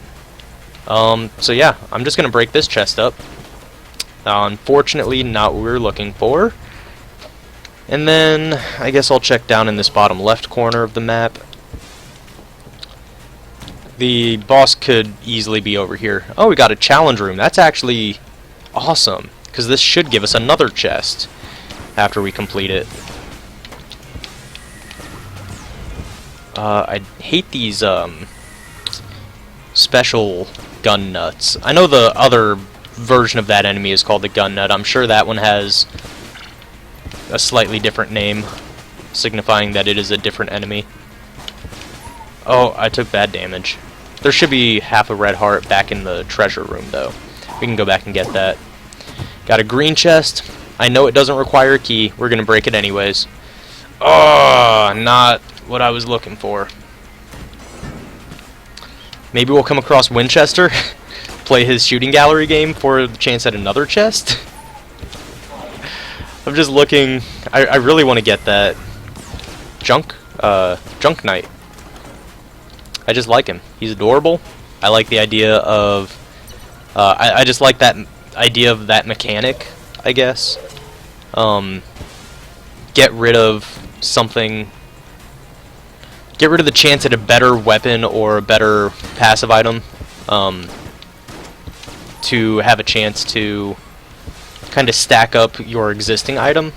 [SPEAKER 1] So yeah, I'm just gonna break this chest up. Unfortunately, not what we were looking for. And then, I guess I'll check down in this bottom left corner of the map. The boss could easily be over here. Oh, we got a challenge room. That's actually awesome, because this should give us another chest after we complete it. I hate these special gun nuts. I know the other version of that enemy is called the gun nut. I'm sure that one has a slightly different name, signifying that it is a different enemy. Oh, I took bad damage. There should be half a red heart back in the treasure room, though. We can go back and get that. Got a green chest. I know it doesn't require a key. We're going to break it anyways. Oh, not what I was looking for. Maybe we'll come across Winchester, play his shooting gallery game for the chance at another chest. I'm just looking. I really want to get that Junk Knight. I just like him. He's adorable. I like the idea of I just like that idea of that mechanic, I guess. Get rid of something. Get rid of the chance at a better weapon or a better passive item, to have a chance to kind of stack up your existing item.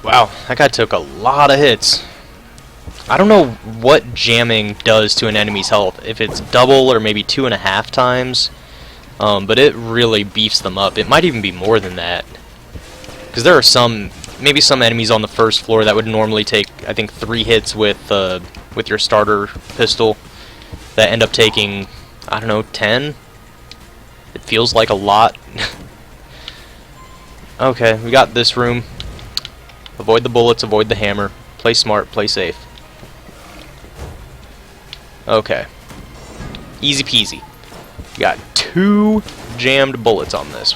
[SPEAKER 1] Wow, that guy took a lot of hits. I don't know what jamming does to an enemy's health, if it's double or maybe 2.5 times, but it really beefs them up. It might even be more than that, because there are maybe some enemies on the first floor that would normally take, I think, 3 hits with your starter pistol that end up taking, I don't know, 10? It feels like a lot. Okay, we got this room. Avoid the bullets, avoid the hammer. Play smart, play safe. Okay. Easy peasy. We got 2 jammed bullets on this.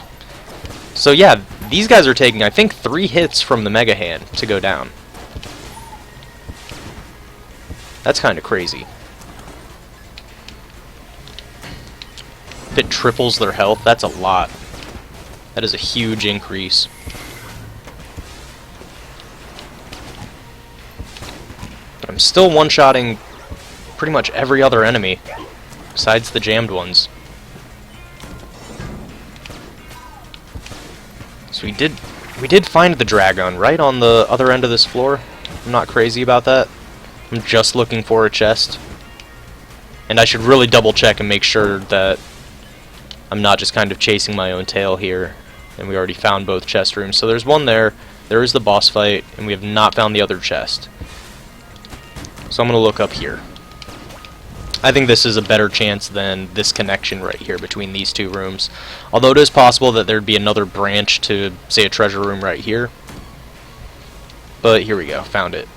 [SPEAKER 1] So yeah, these guys are taking, I think, 3 hits from the Mega Hand to go down. That's kind of crazy. If it triples their health, that's a lot. That is a huge increase. But I'm still one-shotting pretty much every other enemy, besides the jammed ones. So we did find the Dragon right on the other end of this floor. I'm not crazy about that. I'm just looking for a chest. And I should really double check and make sure that I'm not just kind of chasing my own tail here. And we already found both chest rooms. So there's one there, there is the boss fight, and we have not found the other chest. So I'm going to look up here. I think this is a better chance than this connection right here between these 2 rooms. Although it is possible that there'd be another branch to, say, a treasure room right here. But here we go, found it.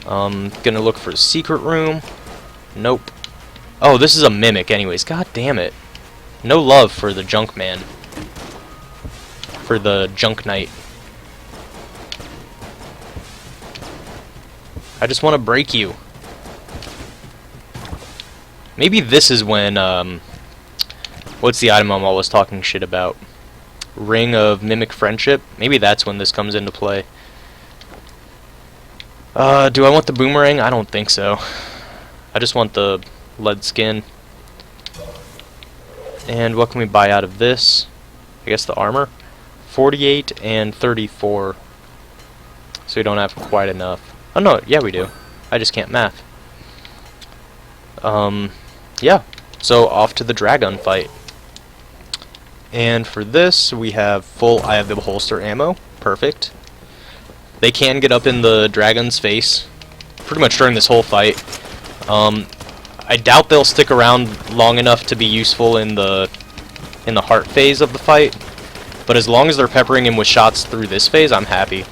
[SPEAKER 1] Gonna look for the secret room. Nope. Oh, this is a mimic anyways. God damn it. No love for the junk man. For the junk knight. I just want to break you. Maybe this is when, what's the item I'm always talking shit about? Ring of Mimic Friendship? Maybe that's when this comes into play. Do I want the boomerang? I don't think so. I just want the lead skin. And what can we buy out of this? I guess the armor? 48 and 34. So we don't have quite enough. Oh no, yeah we do. I just can't math. Yeah. So off to the Dragon fight. And for this, we have full Eye of the Beholster ammo. Perfect. They can get up in the dragon's face pretty much during this whole fight. I doubt they'll stick around long enough to be useful in the heart phase of the fight. But as long as they're peppering him with shots through this phase, I'm happy.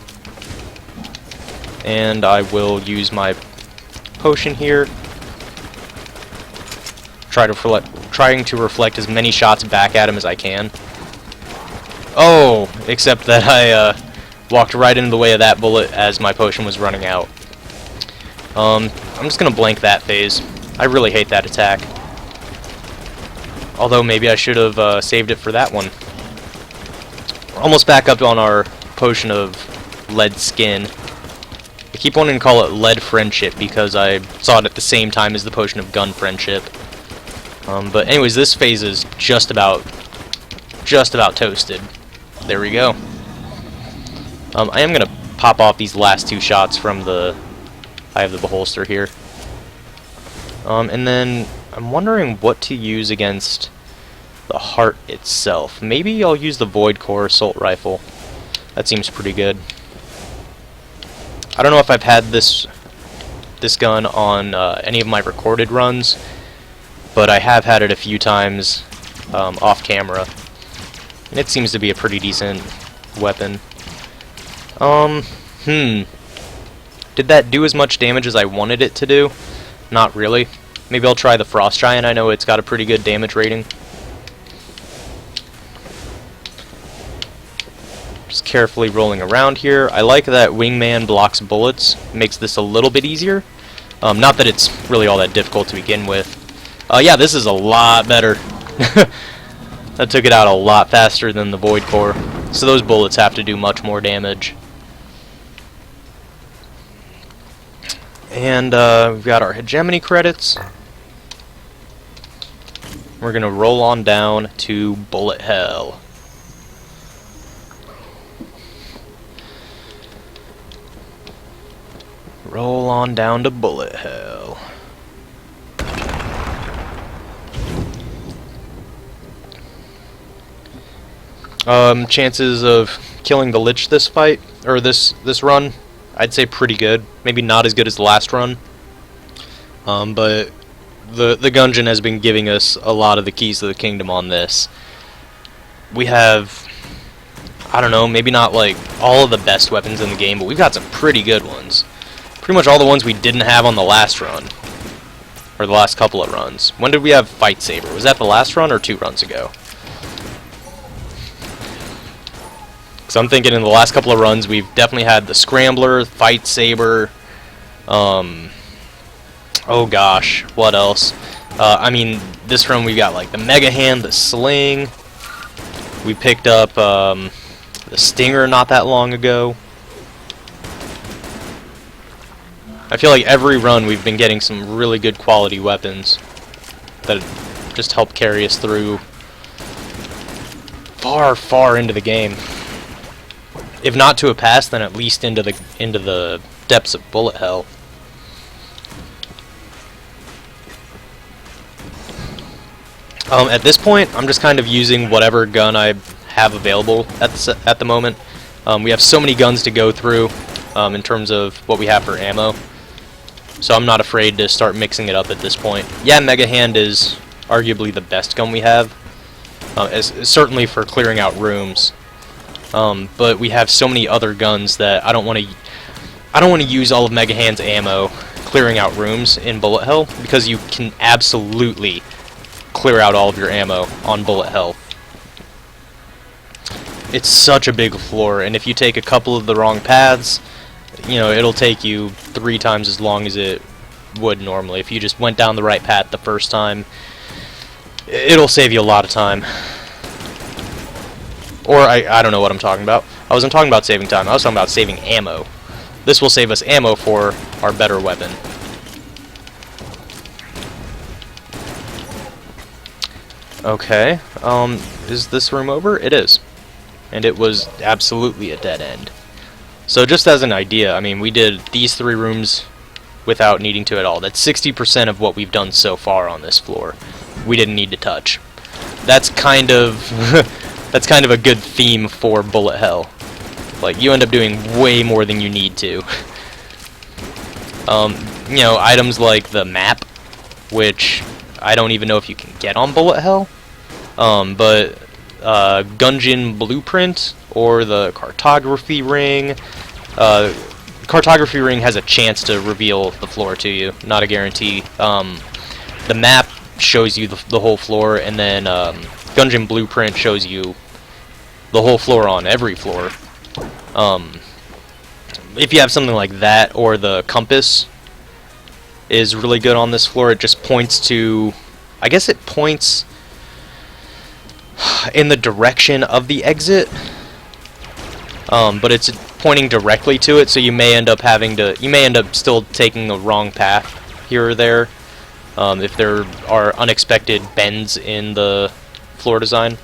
[SPEAKER 1] And I will use my potion here. Trying to reflect as many shots back at him as I can. Oh, except that I walked right into the way of that bullet as my potion was running out. I'm just gonna blank that phase. I really hate that attack. Although maybe I should have saved it for that one. We're almost back up on our potion of lead skin. I keep wanting to call it lead friendship because I saw it at the same time as the potion of gun friendship. But anyways, this phase is just about toasted. There we go. I am gonna pop off these last 2 shots from the Eye of the Beholster here. And then I'm wondering what to use against the heart itself. Maybe I'll use the Void Core Assault Rifle. That seems pretty good. I don't know if I've had this gun on any of my recorded runs, but I have had it a few times off camera. And it seems to be a pretty decent weapon. Did that do as much damage as I wanted it to do? Not really. Maybe I'll try the Frost Giant. I know it's got a pretty good damage rating. Just carefully rolling around here. I like that Wingman blocks bullets. Makes this a little bit easier. Not that it's really all that difficult to begin with. Yeah, this is a lot better. That took it out a lot faster than the Void Core. So those bullets have to do much more damage. And we've got our hegemony credits. We're gonna roll on down to Bullet Hell. Roll on down to Bullet Hell. Chances of killing the Lich this fight, or this run, I'd say pretty good. Maybe not as good as the last run. But the Gungeon has been giving us a lot of the keys to the kingdom on this. We have, I don't know, maybe not like all of the best weapons in the game, but we've got some pretty good ones. Pretty much all the ones we didn't have on the last run. Or the last couple of runs. When did we have Fight Saber? Was that the last run or 2 runs ago? So I'm thinking in the last couple of runs we've definitely had the Scrambler, Fight Saber, oh gosh, what else? I mean, this run we got like the Mega Hand, the Sling. We picked up the Stinger not that long ago. I feel like every run we've been getting some really good quality weapons that just help carry us through far, far into the game. If not to a pass, then at least into the depths of bullet hell. At this point, I'm just kind of using whatever gun I have available at the moment. We have so many guns to go through in terms of what we have for ammo, so I'm not afraid to start mixing it up at this point. Yeah, Mega Hand is arguably the best gun we have, certainly for clearing out rooms. But we have so many other guns that I don't want to use all of Mega Hand's ammo clearing out rooms in bullet hell, because you can absolutely clear out all of your ammo on bullet hell. It's such a big floor, and if you take a couple of the wrong paths, you know, it'll take you 3 times as long as it would normally. If you just went down the right path the first time, it'll save you a lot of time. Or I don't know what I'm talking about. I wasn't talking about saving time, I was talking about saving ammo. This will save us ammo for our better weapon. Okay, is this room over? It is. And it was absolutely a dead end. So just as an idea, I mean, we did these 3 rooms without needing to at all. That's 60% of what we've done so far on this floor. We didn't need to touch. That's kind of that's kind of a good theme for bullet hell. Like, you end up doing way more than you need to. You know, items like the map, which I don't even know if you can get on bullet hell. But Gungeon Blueprint or the Cartography Ring. Cartography Ring has a chance to reveal the floor to you, not a guarantee. The map shows you the whole floor, and then Gungeon Blueprint shows you the whole floor on every floor. If you have something like that, or the compass is really good on this floor, it just points to, I guess it points in the direction of the exit, but it's pointing directly to it, so you may end up still taking the wrong path here or there, if there are unexpected bends in the floor design.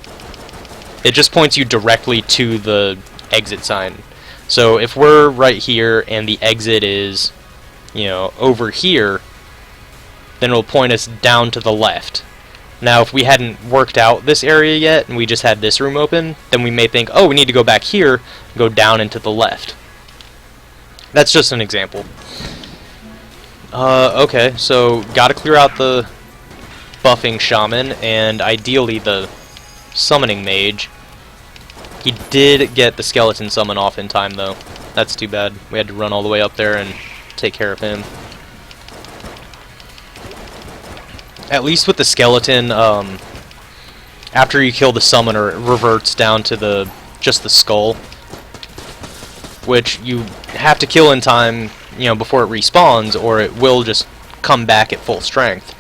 [SPEAKER 1] It just points you directly to the exit sign. So if we're right here and the exit is, you know, over here, then it'll point us down to the left. Now, if we hadn't worked out this area yet, and we just had this room open, then we may think, oh, we need to go back here, and go down and to the left. That's just an example. Okay, so gotta clear out the buffing shaman, and ideally the summoning mage. He did get the skeleton summon off in time, though. That's too bad. We had to run all the way up there and take care of him. At least with the skeleton, after you kill the summoner, it reverts down to just the skull, which you have to kill in time, you know, before it respawns, or it will just come back at full strength.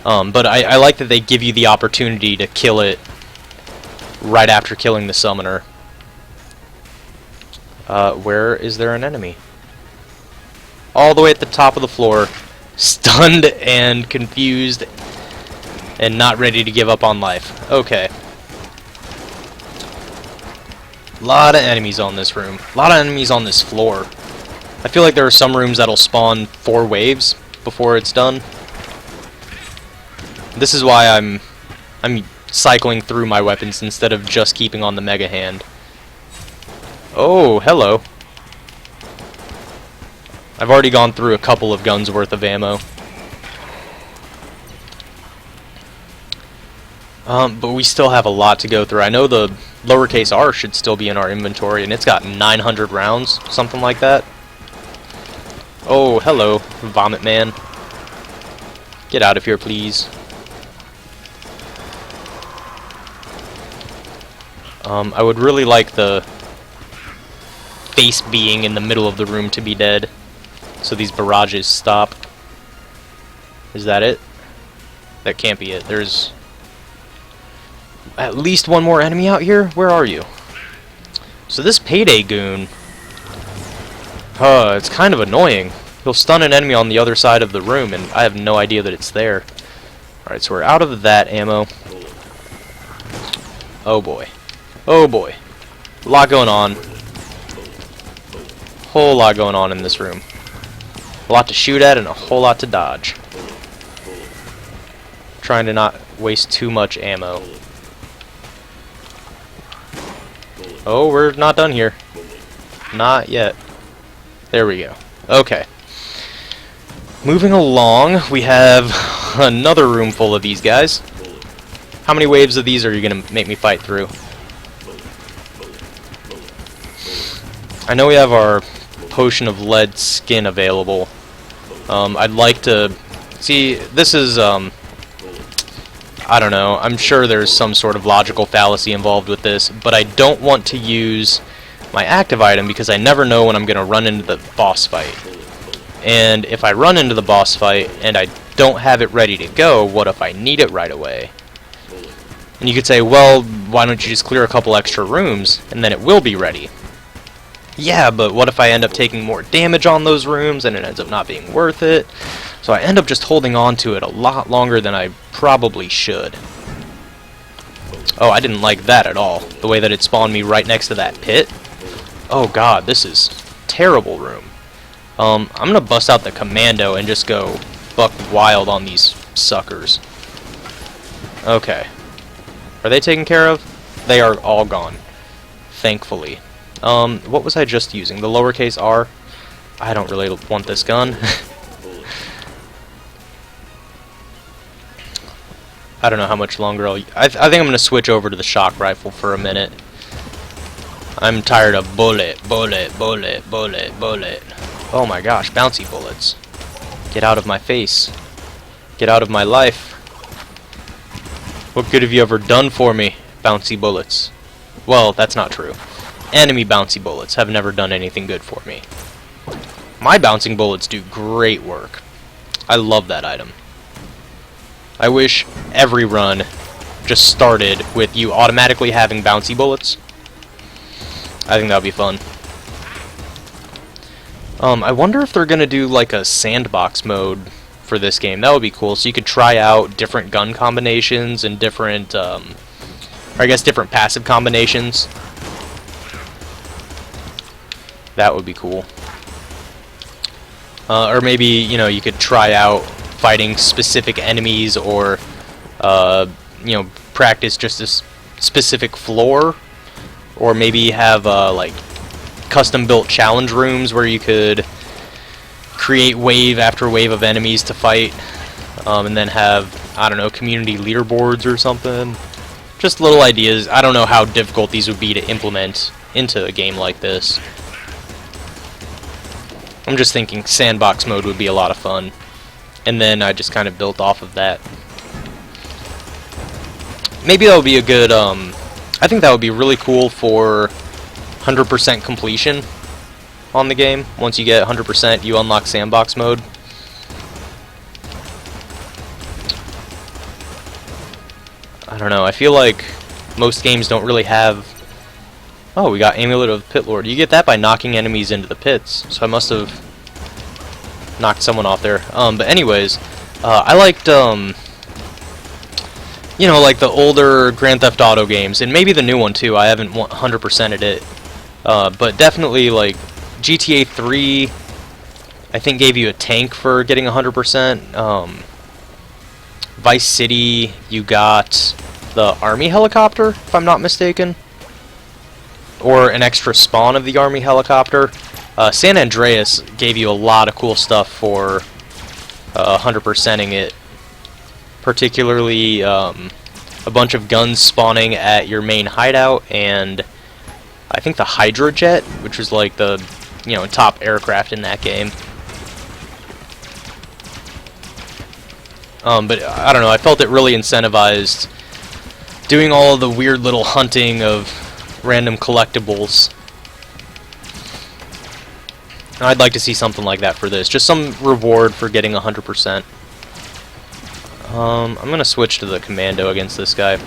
[SPEAKER 1] But I like that they give you the opportunity to kill it right after killing the summoner. Where is there an enemy? All the way at the top of the floor, stunned and confused and not ready to give up on life. Okay. A lot of enemies on this room. A lot of enemies on this floor. I feel like there are some rooms that'll spawn 4 waves before it's done. This is why I'm cycling through my weapons instead of just keeping on the Mega Hand. Oh, hello. I've already gone through a couple of guns worth of ammo. But we still have a lot to go through. I know the lowercase r should still be in our inventory, and it's got 900 rounds, something like that. Oh, hello, Vomit Man. Get out of here, please. I would really like the face being in the middle of the room to be dead, so these barrages stop. Is that it? That can't be it. There's at least one more enemy out here. Where are you? So this Payday goon, it's kind of annoying. He'll stun an enemy on the other side of the room, and I have no idea that it's there. Alright, so we're out of that ammo. Oh boy. Oh boy. A lot going on. Whole lot going on in this room. A lot to shoot at and a whole lot to dodge. Trying to not waste too much ammo. Oh, we're not done here. Not yet. There we go. Okay. Moving along, we have another room full of these guys. How many waves of these are you going to make me fight through? I know we have our potion of lead skin available. I'd like to... See, this is, I don't know, I'm sure there's some sort of logical fallacy involved with this, but I don't want to use my active item because I never know when I'm going to run into the boss fight. And if I run into the boss fight and I don't have it ready to go, what if I need it right away? And you could say, well, why don't you just clear a couple extra rooms and then it will be ready? Yeah, but what if I end up taking more damage on those rooms and it ends up not being worth it? So I end up just holding on to it a lot longer than I probably should. Oh, I didn't like that at all. The way that it spawned me right next to that pit. Oh god, this is a terrible room. I'm gonna bust out the commando and just go buck wild on these suckers. Okay. Are they taken care of? They are all gone. Thankfully. What was I just using? The lowercase r? I don't really want this gun. I don't know how much longer I think I'm going to switch over to the shock rifle for a minute. I'm tired of bullet. Oh my gosh, bouncy bullets. Get out of my face. Get out of my life. What good have you ever done for me, bouncy bullets? Well, that's not true. Enemy bouncy bullets have never done anything good for me. My bouncing bullets do great work. I love that item. I wish every run just started with you automatically having bouncy bullets. I think that would be fun. I wonder if they're going to do like a sandbox mode for this game. That would be cool. So you could try out different gun combinations and different, or I guess different passive combinations. That would be cool. Or maybe, you know, you could try out fighting specific enemies or, you know, practice just a specific floor. Or maybe have, like, custom-built challenge rooms where you could create wave after wave of enemies to fight. And then have, I don't know, community leaderboards or something. Just little ideas. I don't know how difficult these would be to implement into a game like this. I'm just thinking sandbox mode would be a lot of fun. And then I just kind of built off of that. Maybe that would be a good, I think that would be really cool for 100% completion on the game. Once you get 100%, you unlock sandbox mode. I don't know, I feel like most games don't really have... Oh, we got Amulet of the Pit Lord. You get that by knocking enemies into the pits. So I must have knocked someone off there. But anyways, I liked, you know, like the older Grand Theft Auto games, and maybe the new one too. I haven't 100%ed it. But definitely, like, GTA 3, I think gave you a tank for getting 100%. Vice City, you got the army helicopter, if I'm not mistaken. Or an extra spawn of the army helicopter. San Andreas gave you a lot of cool stuff for 100%ing it. Particularly a bunch of guns spawning at your main hideout, and I think the Hydra Jet, which was like the, you know, top aircraft in that game. But I don't know, I felt it really incentivized doing all of the weird little hunting of random collectibles. And I'd like to see something like that for this. Just some reward for getting 100%. I'm gonna switch to the commando against this guy.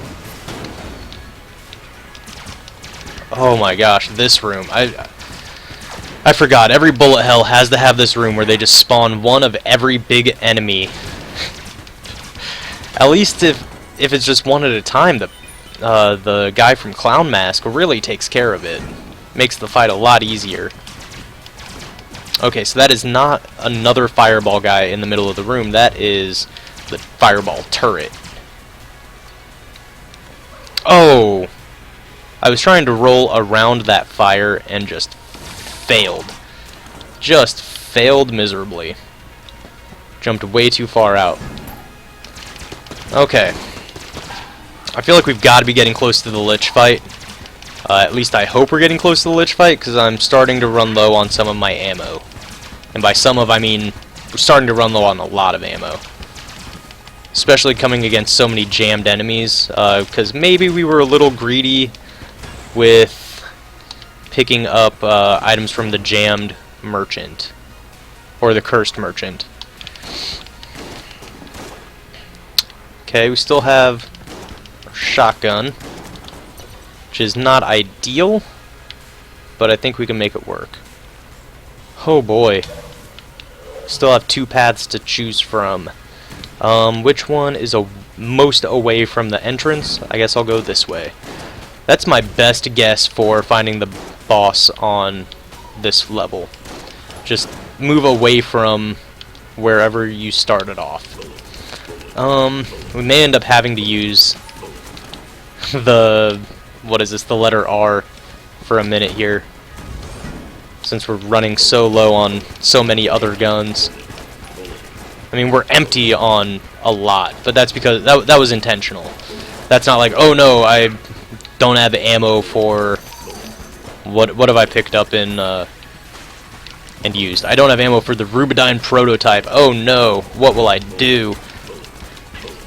[SPEAKER 1] Oh my gosh, this room. I forgot. Every bullet hell has to have this room where they just spawn one of every big enemy. At least if it's just one at a time, the guy from Clown Mask really takes care of it. Makes the fight a lot easier. Okay, so that is not another fireball guy in the middle of the room. That is the fireball turret. Oh! I was trying to roll around that fire and just failed. Just failed miserably. Jumped way too far out. Okay. I feel like we've got to be getting close to the Lich fight. At least I hope we're getting close to the Lich fight, because I'm starting to run low on some of my ammo. And by some of, I mean we're starting to run low on a lot of ammo. Especially coming against so many jammed enemies, because maybe we were a little greedy with picking up items from the jammed merchant. Or the cursed merchant. Okay, we still have our shotgun, which is not ideal, but I think we can make it work. Oh boy. Still have two paths to choose from. Which one is most away from the entrance? I guess I'll go this way. That's my best guess for finding the boss on this level. Just move away from wherever you started off. We may end up having to use the letter R for a minute here, since we're running so low on so many other guns. I mean, we're empty on a lot, but that's because that was intentional. That's not like, oh no, I don't have ammo for what have I picked up in and used. I don't have ammo for the Rubidyne prototype. Oh no, what will I do?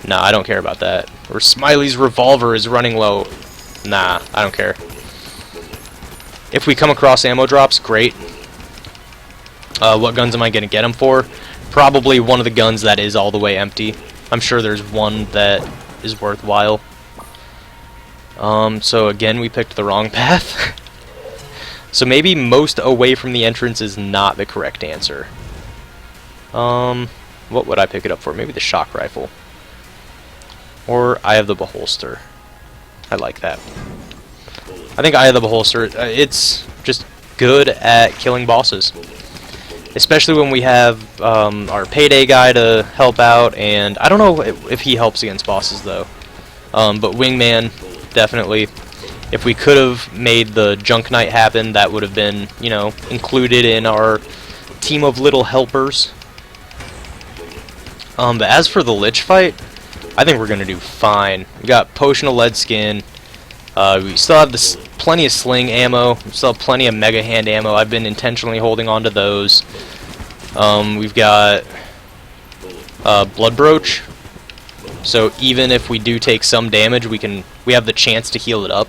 [SPEAKER 1] Nah, I don't care about that. Or Smiley's revolver is running low. Nah, I don't care. If we come across ammo drops, great. What guns am I going to get them for? Probably one of the guns that is all the way empty. I'm sure there's one that is worthwhile. So again, we picked the wrong path. So maybe most away from the entrance is not the correct answer. What would I pick it up for? Maybe the shock rifle. Or Eye of the Beholster. I like that. I think Eye of the Beholster, it's just good at killing bosses. Especially when we have our Payday guy to help out, and I don't know if he helps against bosses though. But Wingman, definitely. If we could have made the Junk Knight happen, that would have been, you know, included in our team of little helpers. But as for the Lich fight, I think we're going to do fine. We got Potion of Lead Skin. We still have plenty of sling ammo. We still have plenty of Mega Hand ammo. I've been intentionally holding on to those. We've got Blood Brooch. So even if we do take some damage, we have the chance to heal it up.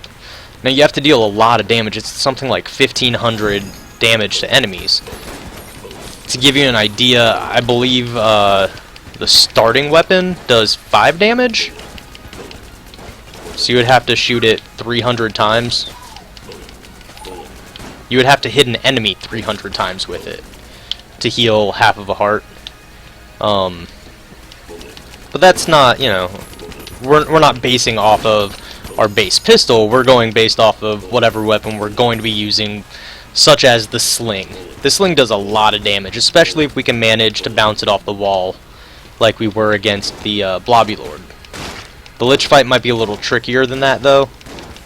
[SPEAKER 1] Now you have to deal a lot of damage. It's something like 1,500 damage to enemies. To give you an idea, I believe the starting weapon does 5 damage. So you would have to shoot it 300 times. You would have to hit an enemy 300 times with it to heal half of a heart. But that's not, you know, we're not basing off of our base pistol. We're going based off of whatever weapon we're going to be using, such as the sling. The sling does a lot of damage, especially if we can manage to bounce it off the wall like we were against the Blobby Lord. The Lich fight might be a little trickier than that, though.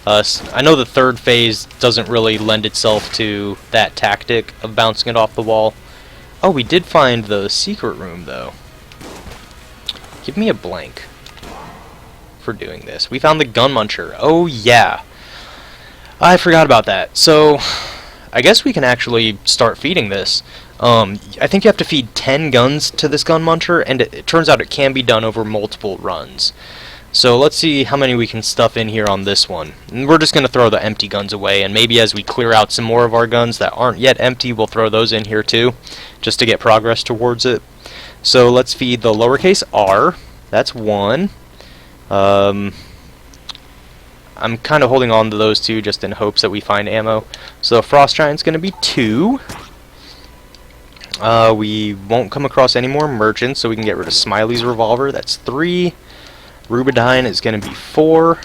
[SPEAKER 1] I know the third phase doesn't really lend itself to that tactic of bouncing it off the wall. Oh, we did find the secret room, though. Give me a blank for doing this. We found the Gun Muncher. Oh, yeah. I forgot about that. So, I guess we can actually start feeding this. I think you have to feed 10 guns to this gun muncher, and it turns out it can be done over multiple runs. So let's see how many we can stuff in here on this one. And we're just going to throw the empty guns away, and maybe as we clear out some more of our guns that aren't yet empty, we'll throw those in here too, just to get progress towards it. So let's feed the lowercase r. That's 1. I'm kind of holding on to those two just in hopes that we find ammo. So Frost Giant's going to be 2. We won't come across any more merchants, so we can get rid of Smiley's revolver. That's 3. Rubidyne is going to be 4.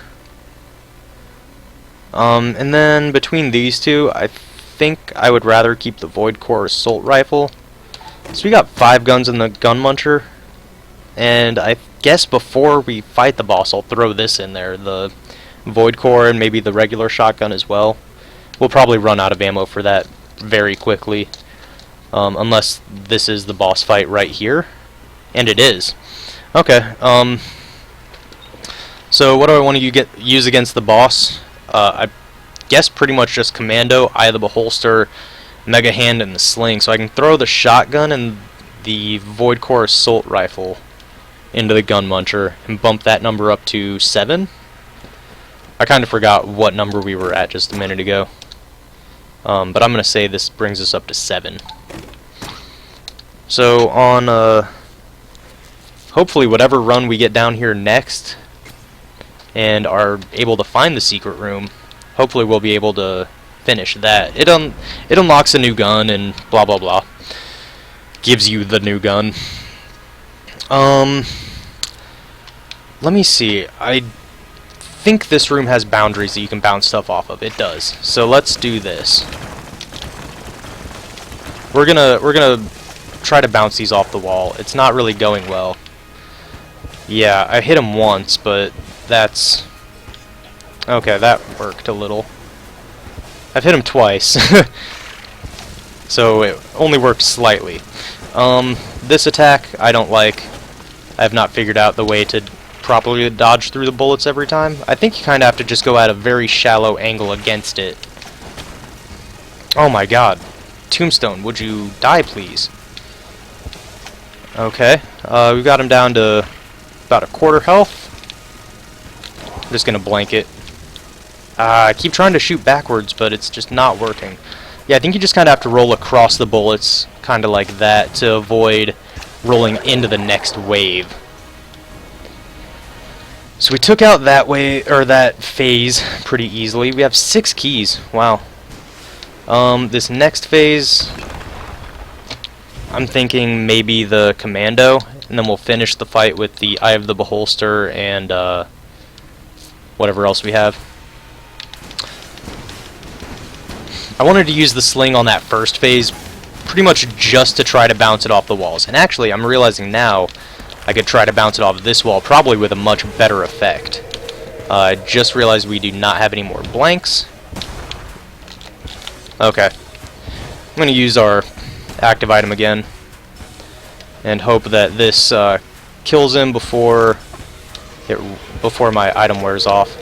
[SPEAKER 1] And then between these two, I think I would rather keep the Void Core Assault Rifle. So we got 5 guns in the Gun Muncher. And I guess before we fight the boss, I'll throw this in there, the Void Core and maybe the regular shotgun as well. We'll probably run out of ammo for that very quickly. Unless this is the boss fight right here. And it is. Okay, so what do I want to use against the boss? I guess pretty much just Commando, Eye of the Beholster, Mega Hand, and the Sling. So I can throw the shotgun and the Void Core Assault Rifle into the Gun Muncher and bump that number up to 7. I kind of forgot what number we were at just a minute ago. But I'm going to say this brings us up to 7. So on hopefully whatever run we get down here next and are able to find the secret room, hopefully we'll be able to finish that. It unlocks a new gun and blah blah blah. Gives you the new gun. Let me see. I think this room has boundaries that you can bounce stuff off of. It does. So let's do this. We're gonna try to bounce these off the wall. It's not really going well. Yeah, I hit him once, but that's okay. That worked a little. I've hit him twice, so it only worked slightly. This attack I don't like. I have not figured out the way to properly dodge through the bullets every time. I think you kind of have to just go at a very shallow angle against it. Oh my god. Tombstone, would you die, please? Okay. We got him down to about a quarter health. I'm just going to blanket. I keep trying to shoot backwards, but it's just not working. Yeah, I think you just kind of have to roll across the bullets, kind of like that, to avoid rolling into the next wave. So we took out that way, or that phase pretty easily. We have 6 keys. Wow. This next phase, I'm thinking maybe the Commando, and then we'll finish the fight with the Eye of the Beholster and whatever else we have. I wanted to use the Sling on that first phase pretty much just to try to bounce it off the walls. And actually, I'm realizing now I could try to bounce it off this wall, probably with a much better effect. I just realized we do not have any more blanks. Okay. I'm going to use our active item again and hope that this kills him before my item wears off.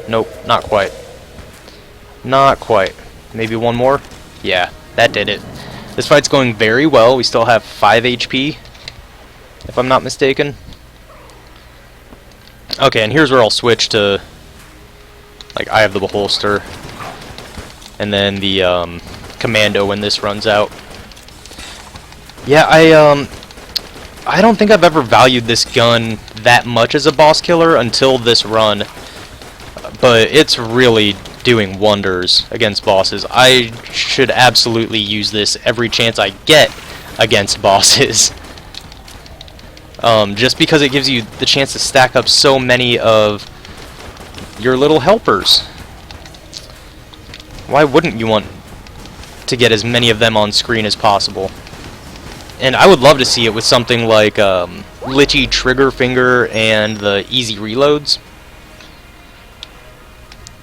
[SPEAKER 1] Nope, not quite. Not quite. Maybe one more? Yeah, that did it. This fight's going very well. We still have 5 HP. If I'm not mistaken. Okay, and here's where I'll switch to like Eye of the Beholster and then the Commando when this runs out. Yeah, I don't think I've ever valued this gun that much as a boss killer until this run, but it's really doing wonders against bosses. I should absolutely use this every chance I get against bosses. Just because it gives you the chance to stack up so many of your little helpers. Why wouldn't you want to get as many of them on screen as possible? And I would love to see it with something like Litchi Trigger Finger and the easy reloads.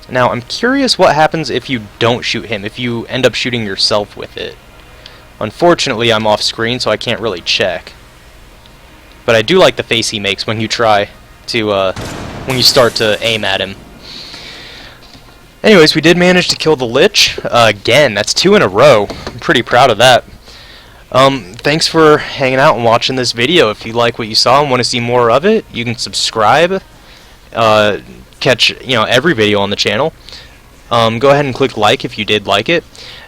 [SPEAKER 1] Now, I'm curious what happens if you don't shoot him, if you end up shooting yourself with it. Unfortunately, I'm off screen, so I can't really check. But I do like the face he makes when you try to, when you start to aim at him. Anyways, we did manage to kill the Lich again. That's 2 in a row. I'm pretty proud of that. Thanks for hanging out and watching this video. If you like what you saw and want to see more of it, you can subscribe. Catch every video on the channel. Go ahead and click like if you did like it.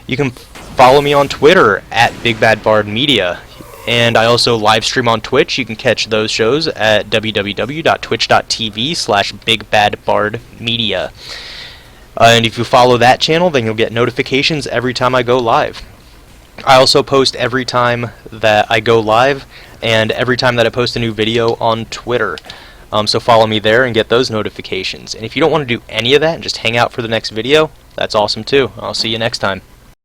[SPEAKER 1] You can follow me on Twitter at BigBadBardMedia, and I also live stream on Twitch. You can catch those shows at www.twitch.tv/BigBadBardMedia. And if you follow that channel, then you'll get notifications every time I go live. I also post every time that I go live and every time that I post a new video on Twitter. So follow me there and get those notifications. And if you don't want to do any of that and just hang out for the next video, that's awesome too. I'll see you next time.